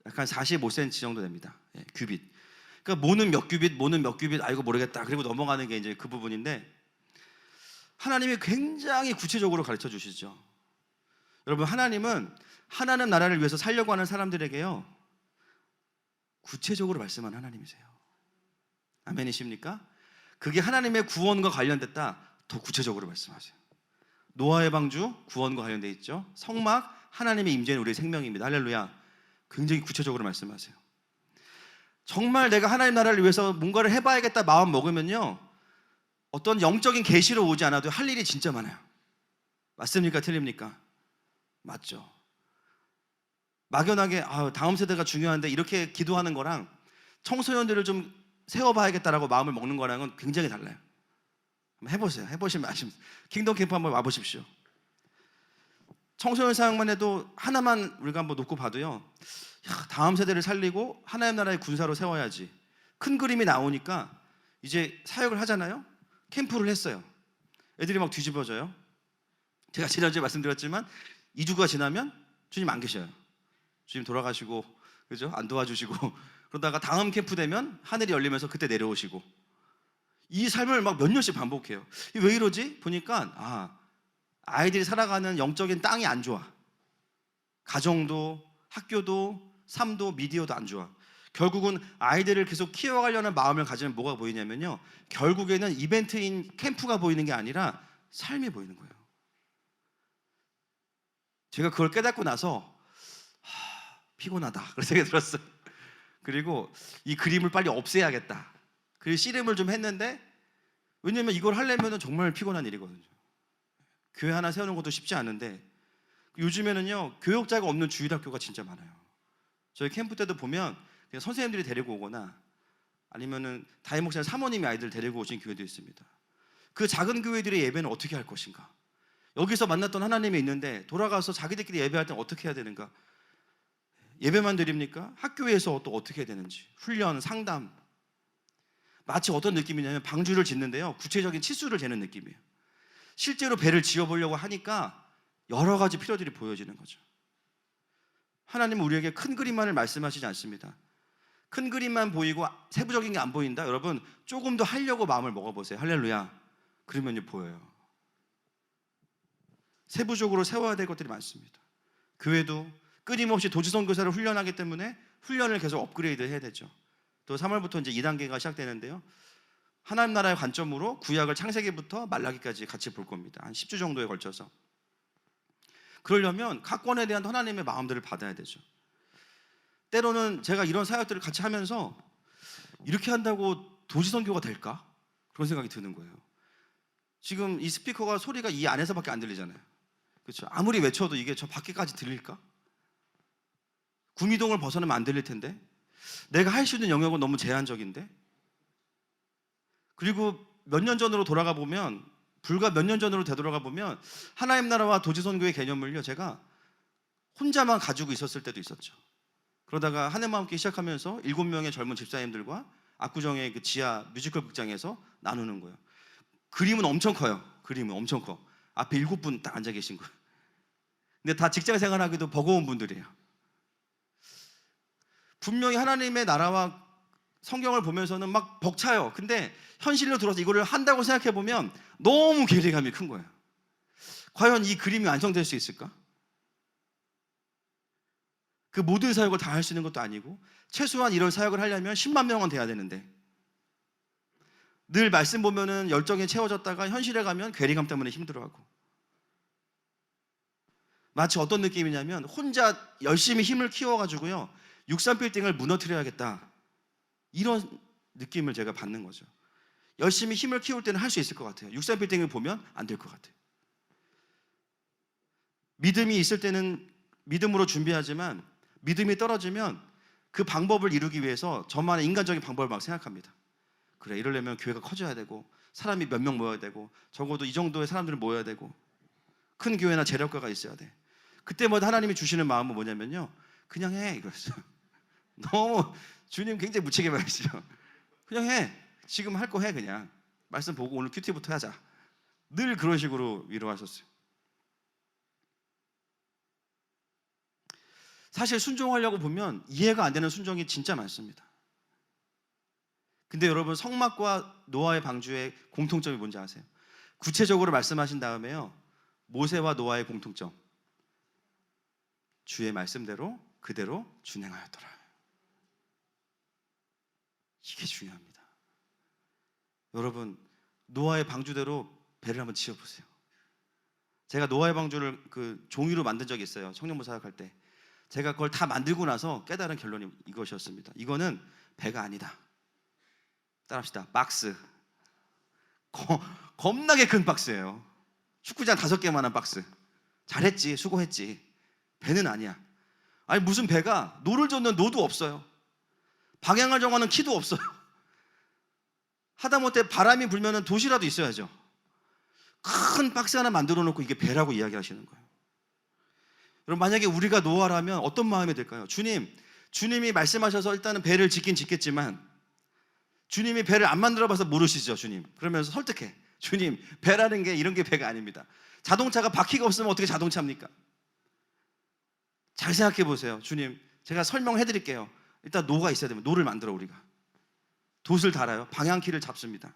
Speaker 1: 약간 45cm 정도 됩니다. 예, 규빗. 그러니까 뭐는 몇 규빗 아이고 모르겠다. 그리고 넘어가는 게 이제 그 부분인데, 하나님이 굉장히 구체적으로 가르쳐 주시죠. 여러분, 하나님은 하나님 나라를 위해서 살려고 하는 사람들에게요, 구체적으로 말씀하는 하나님이세요. 아멘이십니까? 그게 하나님의 구원과 관련됐다, 더 구체적으로 말씀하세요. 노아의 방주, 구원과 관련되어 있죠. 성막, 하나님의 임재는 우리의 생명입니다. 할렐루야. 굉장히 구체적으로 말씀하세요. 정말 내가 하나님 나라를 위해서 뭔가를 해봐야겠다 마음 먹으면요, 어떤 영적인 계시로 오지 않아도 할 일이 진짜 많아요. 맞습니까? 틀립니까? 맞죠. 막연하게 다음 세대가 중요한데 이렇게 기도하는 거랑 청소년들을 좀 세워봐야겠다라고 마음을 먹는 거랑은 굉장히 달라요. 한번 해보세요. 해보시면 아십니다. 킹덤 캠프 한번 와보십시오. 청소년 사역만 해도 하나만 우리가 한번 놓고 봐도요, 다음 세대를 살리고 하나님 나라의 군사로 세워야지. 큰 그림이 나오니까 이제 사역을 하잖아요. 캠프를 했어요. 애들이 막 뒤집어져요. 제가 지난주에 말씀드렸지만 2주가 지나면 주님 안 계셔요. 주님 돌아가시고, 그죠? 안 도와주시고, 그러다가 다음 캠프 되면 하늘이 열리면서 그때 내려오시고, 이 삶을 막 몇 년씩 반복해요. 왜 이러지? 보니까 아이들이 살아가는 영적인 땅이 안 좋아. 가정도, 학교도, 삶도, 미디어도 안 좋아. 결국은 아이들을 계속 키워가려는 마음을 가지면 뭐가 보이냐면요, 결국에는 이벤트인 캠프가 보이는 게 아니라 삶이 보이는 거예요. 제가 그걸 깨닫고 나서 피곤하다 그런 생각이 들었어요. 그리고 이 그림을 빨리 없애야겠다. 그리고 씨름을 좀 했는데, 왜냐면 이걸 하려면 정말 피곤한 일이거든요. 교회 하나 세우는 것도 쉽지 않은데, 요즘에는요 교역자가 없는 주일학교가 진짜 많아요. 저희 캠프 때도 보면 그냥 선생님들이 데리고 오거나 아니면은 담임 목사님 사모님이 아이들 데리고 오신 교회도 있습니다. 그 작은 교회들의 예배는 어떻게 할 것인가? 여기서 만났던 하나님이 있는데 돌아가서 자기들끼리 예배할 때 어떻게 해야 되는가? 예배만 드립니까? 학교에서 또 어떻게 해야 되는지, 훈련, 상담. 마치 어떤 느낌이냐면 방주를 짓는데요, 구체적인 치수를 재는 느낌이에요. 실제로 배를 지어보려고 하니까 여러 가지 필요들이 보여지는 거죠. 하나님은 우리에게 큰 그림만을 말씀하시지 않습니다. 큰 그림만 보이고 세부적인 게 안 보인다? 여러분, 조금 더 하려고 마음을 먹어보세요. 할렐루야. 그러면 보여요. 세부적으로 세워야 될 것들이 많습니다. 교회도 끊임없이 도지선교사를 훈련하기 때문에 훈련을 계속 업그레이드 해야 되죠. 또 3월부터 이제 2단계가 시작되는데요, 하나님 나라의 관점으로 구약을 창세기부터 말라기까지 같이 볼 겁니다. 한 10주 정도에 걸쳐서. 그러려면 각 권에 대한 하나님의 마음들을 받아야 되죠. 때로는 제가 이런 사역들을 같이 하면서 이렇게 한다고 도시선교가 될까? 그런 생각이 드는 거예요. 지금 이 스피커가 소리가 이 안에서밖에 안 들리잖아요. 그렇죠? 아무리 외쳐도 이게 저 밖에까지 들릴까? 구미동을 벗어나면 안 들릴 텐데. 내가 할 수 있는 영역은 너무 제한적인데. 그리고 몇 년 전으로 돌아가 보면, 불과 몇 년 전으로 되돌아가 보면 하나님 나라와 도지선교의 개념을요, 제가 혼자만 가지고 있었을 때도 있었죠. 그러다가 하나님과 함께 시작하면서 7명의 젊은 집사님들과 압구정의 그 지하 뮤지컬 극장에서 나누는 거예요. 그림은 엄청 커요. 그림은 엄청 커. 앞에 7분 딱 앉아 계신 거예요. 근데 다 직장 생활하기도 버거운 분들이에요. 분명히 하나님의 나라와 성경을 보면서는 막 벅차요. 근데 현실로 들어서 이거를 한다고 생각해 보면 너무 괴리감이 큰 거예요. 과연 이 그림이 완성될 수 있을까? 그 모든 사역을 다 할 수 있는 것도 아니고, 최소한 이런 사역을 하려면 10만 명은 돼야 되는데, 늘 말씀 보면은 열정이 채워졌다가 현실에 가면 괴리감 때문에 힘들어하고, 마치 어떤 느낌이냐면 혼자 열심히 힘을 키워가지고요 63빌딩을 무너뜨려야겠다, 이런 느낌을 제가 받는 거죠. 열심히 힘을 키울 때는 할 수 있을 것 같아요. 63빌딩을 보면 안 될 것 같아요. 믿음이 있을 때는 믿음으로 준비하지만 믿음이 떨어지면 그 방법을 이루기 위해서 저만의 인간적인 방법을 막 생각합니다. 그래, 이러려면 교회가 커져야 되고 사람이 몇 명 모여야 되고 적어도 이 정도의 사람들을 모여야 되고 큰 교회나 재력가가 있어야 돼. 그때마다 하나님이 주시는 마음은 뭐냐면요, 그냥 해, 이거였어요. 너무 주님 굉장히 무책임해 하시죠. 그냥 해, 지금 할 거 해, 그냥 말씀 보고 오늘 큐티부터 하자. 늘 그런 식으로 위로하셨어요. 사실 순종하려고 보면 이해가 안 되는 순종이 진짜 많습니다. 근데 여러분, 성막과 노아의 방주의 공통점이 뭔지 아세요? 구체적으로 말씀하신 다음에요, 모세와 노아의 공통점, 주의 말씀대로 그대로 준행하였더라. 이게 중요합니다. 여러분, 노아의 방주대로 배를 한번 지어보세요. 제가 노아의 방주를 그 종이로 만든 적이 있어요. 청년부 사역할 때. 제가 그걸 다 만들고 나서 깨달은 결론이 이것이었습니다. 이거는 배가 아니다. 따라합시다. 박스. 겁나게 큰 박스예요. 축구장 5개만한 박스. 잘했지, 수고했지. 배는 아니야. 아니, 무슨 배가, 노를 젓는 노도 없어요. 방향을 정하는 키도 없어요. 하다못해 바람이 불면 돛이라도 있어야죠. 큰 박스 하나 만들어 놓고 이게 배라고 이야기하시는 거예요. 여러분, 만약에 우리가 노아라면 어떤 마음이 들까요? 주님이 말씀하셔서 일단은 배를 짓긴 짓겠지만 주님이 배를 안 만들어 봐서 모르시죠, 주님. 그러면서 설득해. 주님, 배라는 게 이런 게 배가 아닙니다. 자동차가 바퀴가 없으면 어떻게 자동차입니까? 잘 생각해 보세요. 주님, 제가 설명해 드릴게요. 일단 노가 있어야 됩니다. 노를 만들어 우리가. 돛을 달아요. 방향키를 잡습니다.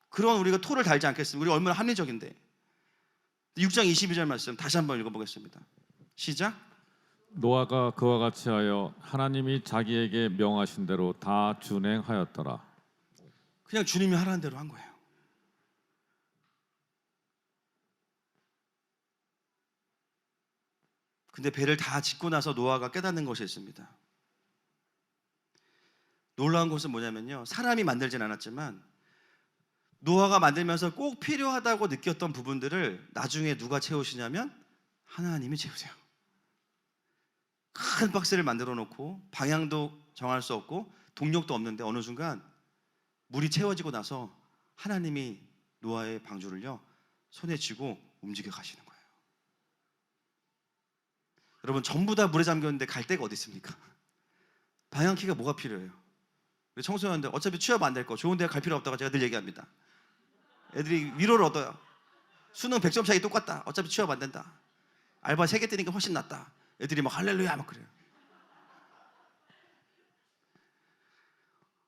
Speaker 1: 그런 우리가 토를 달지 않겠습니까? 우리 얼마나 합리적인데. 6장 22절 말씀 다시 한번 읽어보겠습니다. 시작.
Speaker 2: 노아가 그와 같이 하여 하나님이 자기에게 명하신 대로 다 준행하였더라.
Speaker 1: 그냥 주님이 하라는 대로 한 거예요. 근데 배를 다 짓고 나서 노아가 깨닫는 것이 있습니다. 놀라운 것은 뭐냐면요, 사람이 만들진 않았지만 노아가 만들면서 꼭 필요하다고 느꼈던 부분들을 나중에 누가 채우시냐면 하나님이 채우세요. 큰 박스를 만들어 놓고 방향도 정할 수 없고 동력도 없는데 어느 순간 물이 채워지고 나서 하나님이 노아의 방주를요 손에 쥐고 움직여 가시는 거예요. 여러분, 전부 다 물에 잠겼는데 갈 데가 어디 있습니까? 방향키가 뭐가 필요해요? 우리 청소년들 어차피 취업 안 될 거 좋은 데 갈 필요 없다고 제가 늘 얘기합니다. 애들이 위로를 얻어요. 수능 100점 차이 똑같다. 어차피 취업 안 된다. 알바 3개 뜨니까 훨씬 낫다. 애들이 막 할렐루야 막 그래요.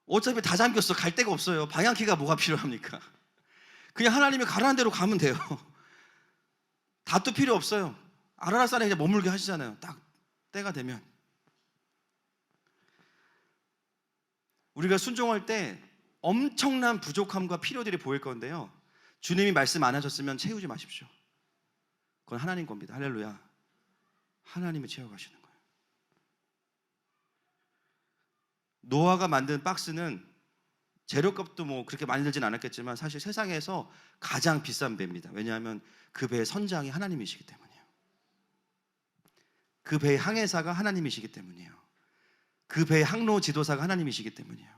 Speaker 1: 어차피 다 잠겼어. 갈 데가 없어요. 방향키가 뭐가 필요합니까? 그냥 하나님이 가라는 대로 가면 돼요. 다도 필요 없어요. 아라라산에 그냥 머물게 하시잖아요. 딱 때가 되면. 우리가 순종할 때 엄청난 부족함과 필요들이 보일 건데요, 주님이 말씀 안 하셨으면 채우지 마십시오. 그건 하나님 겁니다. 할렐루야. 하나님이 채워가시는 거예요. 노아가 만든 박스는 재료값도 뭐 그렇게 많이 들진 않았겠지만 사실 세상에서 가장 비싼 배입니다. 왜냐하면 그 배의 선장이 하나님이시기 때문이에요. 그 배의 항해사가 하나님이시기 때문이에요. 그 배의 항로 지도사가 하나님이시기 때문이에요.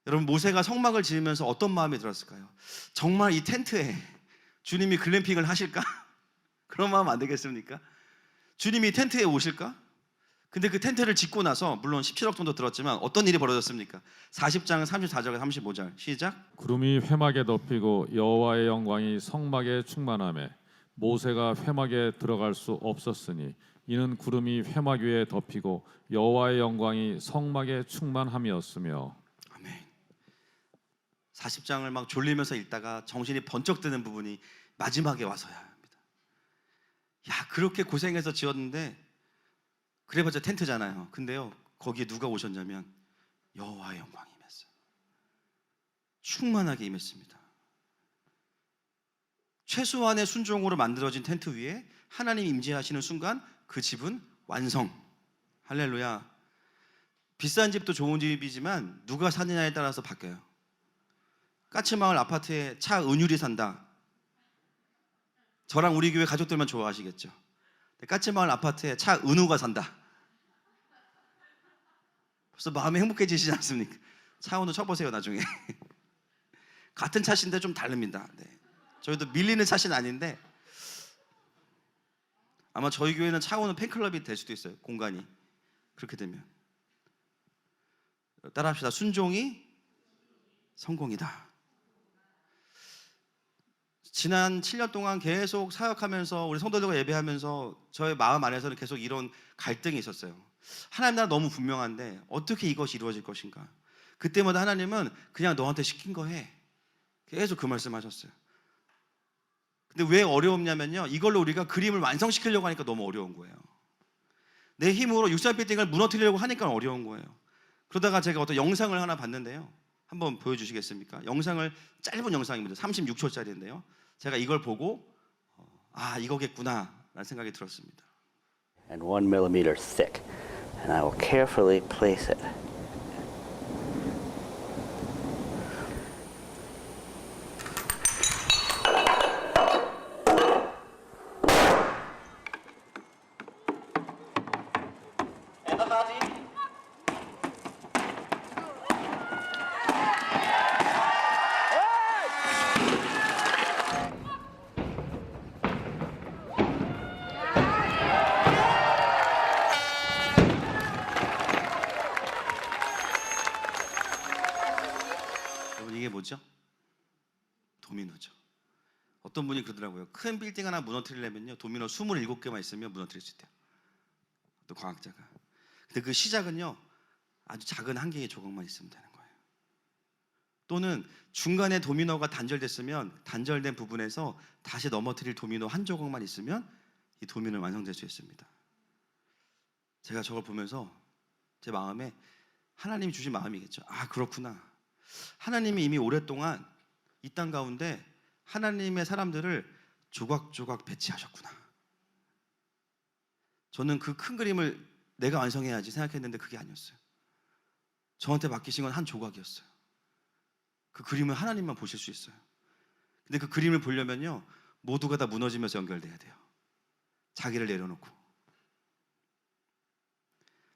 Speaker 1: 여러분, 모세가 성막을 지으면서 어떤 마음이 들었을까요? 정말 이 텐트에 주님이 글램핑을 하실까? 그런 마음 안 되겠습니까? 주님이 텐트에 오실까? 근데 그 텐트를 짓고 나서 물론 17억 정도 들었지만 어떤 일이 벌어졌습니까? 40장 34절에 35절 시작.
Speaker 2: 구름이 회막에 덮이고 여호와의 영광이 성막에 충만하매 모세가 회막에 들어갈 수 없었으니 이는 구름이 회막 위에 덮이고 여호와의 영광이 성막에 충만함이었으며.
Speaker 1: 아멘. 40장을 막 졸리면서 읽다가 정신이 번쩍 드는 부분이 마지막에 와서야 합니다. 야, 그렇게 고생해서 지었는데 그래봤자 텐트잖아요. 근데요, 거기에 누가 오셨냐면 여호와의 영광이 임했어요. 충만하게 임했습니다. 최소한의 순종으로 만들어진 텐트 위에 하나님 임재하시는 순간 그 집은 완성. 할렐루야. 비싼 집도 좋은 집이지만 누가 사느냐에 따라서 바뀌어요. 까치마을 아파트에 차 은율이 산다. 저랑 우리 교회 가족들만 좋아하시겠죠. 까치마을 아파트에 차 은우가 산다. 벌써 마음이 행복해지시지 않습니까? 차 은우 쳐보세요 나중에. 같은 차신데 좀 다릅니다. 네. 저희도 밀리는 차신 아닌데 아마 저희 교회는 차 은우 팬클럽이 될 수도 있어요. 공간이 그렇게 되면. 따라합시다. 순종이 성공이다. 지난 7년 동안 계속 사역하면서 우리 성도들과 예배하면서 저의 마음 안에서는 계속 이런 갈등이 있었어요. 하나님 나라 너무 분명한데 어떻게 이것이 이루어질 것인가. 그때마다 하나님은 그냥 너한테 시킨 거 해. 계속 그 말씀하셨어요. 근데 왜 어려웠냐면요, 이걸로 우리가 그림을 완성시키려고 하니까 너무 어려운 거예요. 내 힘으로 63빌딩을 무너뜨리려고 하니까 어려운 거예요. 그러다가 제가 어떤 영상을 하나 봤는데요, 한번 보여주시겠습니까? 영상을 짧은 영상입니다. 36초짜리인데요 제가 이걸 보고 아, 이거겠구나 라는 생각이 들었습니다.
Speaker 3: And 1 millimeter thick, and I will carefully place it.
Speaker 1: 여러분, 이게 뭐죠? 도미노죠. 어떤 분이 그러더라고요. 큰 빌딩 하나 무너뜨리려면요 도미노 27개만 있으면 무너뜨릴 수 있대요. 또 과학자가. 근데 그 시작은요 아주 작은 한 개의 조각만 있으면 되는 거예요. 또는 중간에 도미노가 단절됐으면 단절된 부분에서 다시 넘어뜨릴 도미노 한 조각만 있으면 이 도미노는 완성될 수 있습니다. 제가 저걸 보면서 제 마음에 하나님이 주신 마음이겠죠. 아, 그렇구나. 하나님이 이미 오랫동안 이 땅 가운데 하나님의 사람들을 조각조각 배치하셨구나. 저는 그 큰 그림을 내가 완성해야지 생각했는데 그게 아니었어요. 저한테 맡기신 건 한 조각이었어요. 그 그림을 하나님만 보실 수 있어요. 근데 그 그림을 보려면요 모두가 다 무너지면서 연결돼야 돼요. 자기를 내려놓고.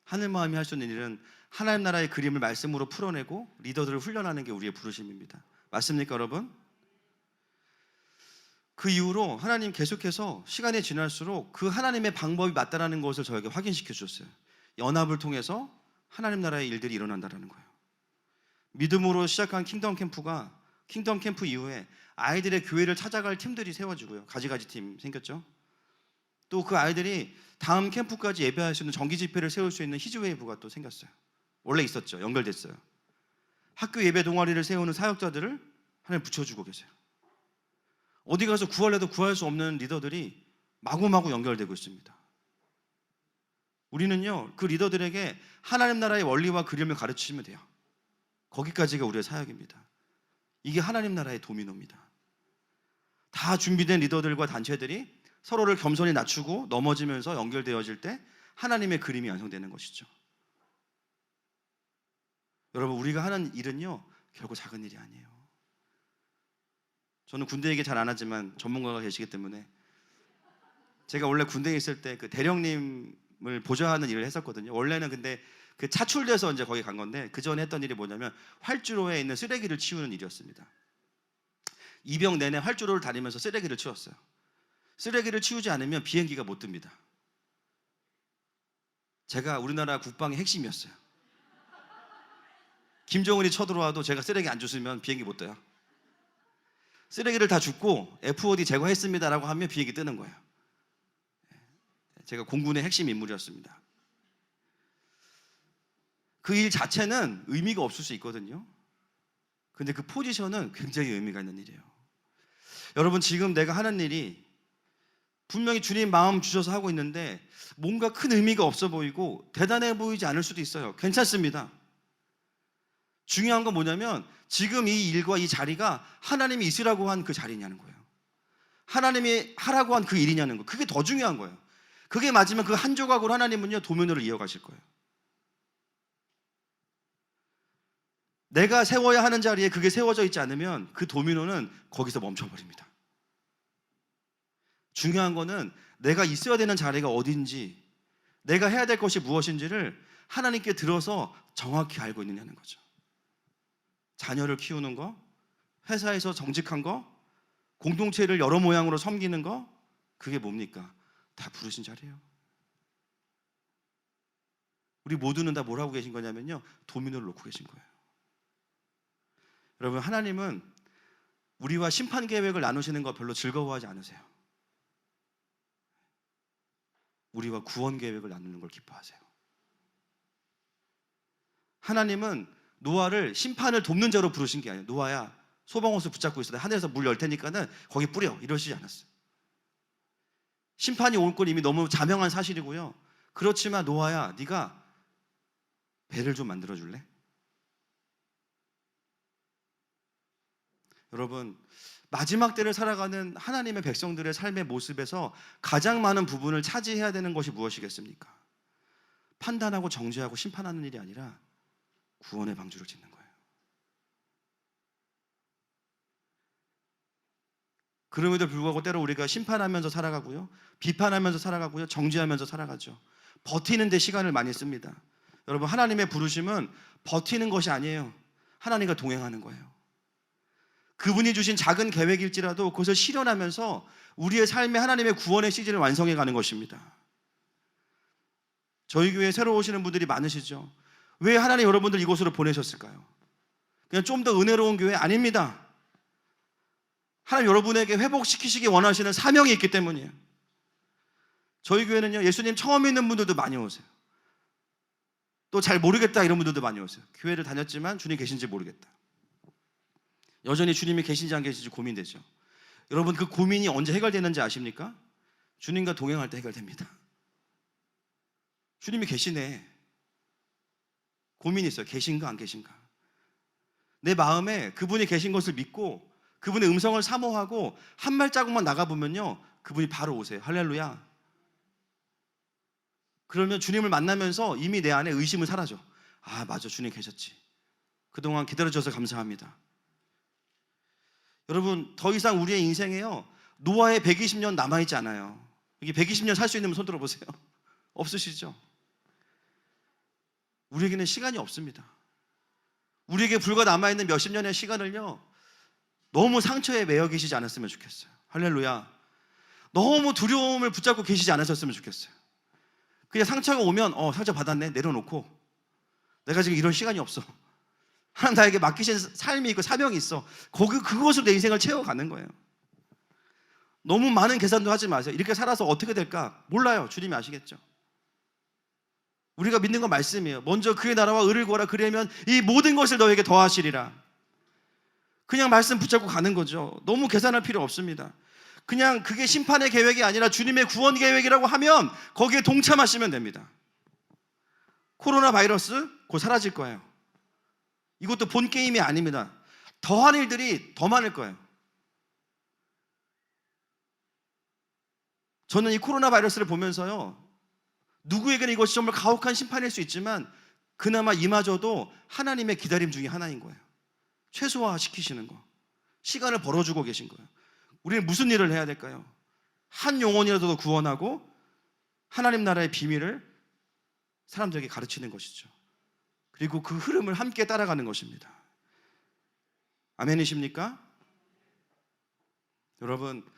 Speaker 1: 하늘마음이 할 수 있는 일은 하나님 나라의 그림을 말씀으로 풀어내고 리더들을 훈련하는 게 우리의 부르심입니다. 맞습니까, 여러분? 그 이후로 하나님 계속해서 시간이 지날수록 그 하나님의 방법이 맞다라는 것을 저에게 확인시켜 주셨어요. 연합을 통해서 하나님 나라의 일들이 일어난다라는 거예요. 믿음으로 시작한 킹덤 캠프가 킹덤 캠프 이후에 아이들의 교회를 찾아갈 팀들이 세워지고요. 가지가지 팀 생겼죠. 또 그 아이들이 다음 캠프까지 예배할 수 있는 정기 집회를 세울 수 있는 히즈웨이브가 또 생겼어요. 원래 있었죠. 연결됐어요. 학교 예배 동아리를 세우는 사역자들을 하나님 붙여주고 계세요. 어디 가서 구할래도 구할 수 없는 리더들이 마구마구 연결되고 있습니다. 우리는요 그 리더들에게 하나님 나라의 원리와 그림을 가르치시면 돼요. 거기까지가 우리의 사역입니다. 이게 하나님 나라의 도미노입니다. 다 준비된 리더들과 단체들이 서로를 겸손히 낮추고 넘어지면서 연결되어질 때 하나님의 그림이 완성되는 것이죠. 여러분, 우리가 하는 일은요 결코 작은 일이 아니에요. 저는 군대 얘기 잘 안 하지만 전문가가 계시기 때문에, 제가 원래 군대에 있을 때 그 대령님을 보좌하는 일을 했었거든요. 원래는 근데 그 차출돼서 이제 거기 간 건데, 그 전에 했던 일이 뭐냐면 활주로에 있는 쓰레기를 치우는 일이었습니다. 이병 내내 활주로를 다니면서 쓰레기를 치웠어요. 쓰레기를 치우지 않으면 비행기가 못 뜹니다. 제가 우리나라 국방의 핵심이었어요. 김정은이 쳐들어와도 제가 쓰레기 안 줬으면 비행기 못 떠요. 쓰레기를 다 줍고 FOD 제거했습니다라고 하면 비행기 뜨는 거예요. 제가 공군의 핵심 인물이었습니다. 그 일 자체는 의미가 없을 수 있거든요. 근데 그 포지션은 굉장히 의미가 있는 일이에요. 여러분, 지금 내가 하는 일이 분명히 주님 마음 주셔서 하고 있는데 뭔가 큰 의미가 없어 보이고 대단해 보이지 않을 수도 있어요. 괜찮습니다. 중요한 건 뭐냐면 지금 이 일과 이 자리가 하나님이 있으라고 한 그 자리냐는 거예요. 하나님이 하라고 한 그 일이냐는 거. 그게 더 중요한 거예요. 그게 맞으면 그 한 조각으로 하나님은요 도면으로 이어가실 거예요. 내가 세워야 하는 자리에 그게 세워져 있지 않으면 그 도미노는 거기서 멈춰버립니다. 중요한 거는 내가 있어야 되는 자리가 어딘지, 내가 해야 될 것이 무엇인지를 하나님께 들어서 정확히 알고 있느냐는 거죠. 자녀를 키우는 거, 회사에서 정직한 거, 공동체를 여러 모양으로 섬기는 거, 그게 뭡니까? 다 부르신 자리예요. 우리 모두는 다 뭘 하고 계신 거냐면요, 도미노를 놓고 계신 거예요. 여러분, 하나님은 우리와 심판 계획을 나누시는 거 별로 즐거워하지 않으세요. 우리와 구원 계획을 나누는 걸 기뻐하세요. 하나님은 노아를 심판을 돕는 자로 부르신 게 아니에요. 노아야, 소방호수 붙잡고 있어, 하늘에서 물 열 테니까는 거기 뿌려, 이러시지 않았어요. 심판이 올 건 이미 너무 자명한 사실이고요. 그렇지만 노아야, 네가 배를 좀 만들어 줄래? 여러분, 마지막 때를 살아가는 하나님의 백성들의 삶의 모습에서 가장 많은 부분을 차지해야 되는 것이 무엇이겠습니까? 판단하고 정죄하고 심판하는 일이 아니라 구원의 방주를 짓는 거예요. 그럼에도 불구하고 때로 우리가 심판하면서 살아가고요, 비판하면서 살아가고요, 정죄하면서 살아가죠. 버티는 데 시간을 많이 씁니다. 여러분, 하나님의 부르심은 버티는 것이 아니에요. 하나님과 동행하는 거예요. 그분이 주신 작은 계획일지라도 그것을 실현하면서 우리의 삶에 하나님의 구원의 시즌을 완성해 가는 것입니다. 저희 교회에 새로 오시는 분들이 많으시죠. 왜 하나님 여러분들 이곳으로 보내셨을까요? 그냥 좀 더 은혜로운 교회 아닙니다. 하나님 여러분에게 회복시키시기 원하시는 사명이 있기 때문이에요. 저희 교회는요, 예수님 처음 믿는 분들도 많이 오세요. 또 잘 모르겠다 이런 분들도 많이 오세요. 교회를 다녔지만 주님 계신지 모르겠다. 여전히 주님이 계신지 안 계신지 고민되죠. 여러분, 그 고민이 언제 해결되는지 아십니까? 주님과 동행할 때 해결됩니다. 주님이 계시네. 고민이 있어요. 계신가 안 계신가. 내 마음에 그분이 계신 것을 믿고 그분의 음성을 사모하고 한 발자국만 나가보면요, 그분이 바로 오세요. 할렐루야. 그러면 주님을 만나면서 이미 내 안에 의심은 사라져. 아, 맞아, 주님 계셨지. 그동안 기다려줘서 감사합니다. 여러분, 더 이상 우리의 인생에요, 노아의 120년 남아있지 않아요. 여기 120년 살 수 있는 분 손 들어보세요. 없으시죠? 우리에게는 시간이 없습니다. 우리에게 불과 남아있는 몇십 년의 시간을요, 너무 상처에 매여 계시지 않았으면 좋겠어요. 할렐루야. 너무 두려움을 붙잡고 계시지 않으셨으면 좋겠어요. 그냥 상처가 오면 상처 받았네, 내려놓고, 내가 지금 이런 시간이 없어, 하나님 나에게 맡기신 삶이 있고 사명이 있어, 그것으로 내 인생을 채워가는 거예요. 너무 많은 계산도 하지 마세요. 이렇게 살아서 어떻게 될까 몰라요. 주님이 아시겠죠. 우리가 믿는 건 말씀이에요. 먼저 그의 나라와 의를 구하라, 그러면 이 모든 것을 너에게 더하시리라. 그냥 말씀 붙잡고 가는 거죠. 너무 계산할 필요 없습니다. 그냥 그게 심판의 계획이 아니라 주님의 구원 계획이라고 하면 거기에 동참하시면 됩니다. 코로나 바이러스 곧 사라질 거예요. 이것도 본 게임이 아닙니다. 더한 일들이 더 많을 거예요. 저는 이 코로나 바이러스를 보면서요, 누구에게는 이것이 정말 가혹한 심판일 수 있지만 그나마 이마저도 하나님의 기다림 중에 하나인 거예요. 최소화 시키시는 거. 시간을 벌어주고 계신 거예요. 우리는 무슨 일을 해야 될까요? 한 영혼이라도 구원하고 하나님 나라의 비밀을 사람들에게 가르치는 것이죠. 그리고 그 흐름을 함께 따라가는 것입니다. 아멘이십니까? 여러분,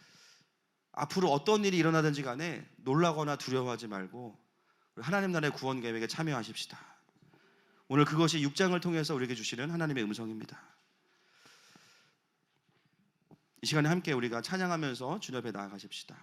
Speaker 1: 앞으로 어떤 일이 일어나든지 간에 놀라거나 두려워하지 말고 하나님 나라의 구원 계획에 참여하십시다. 오늘 그것이 6장을 통해서 우리에게 주시는 하나님의 음성입니다. 이 시간에 함께 우리가 찬양하면서 주님 앞에 나아가십시다.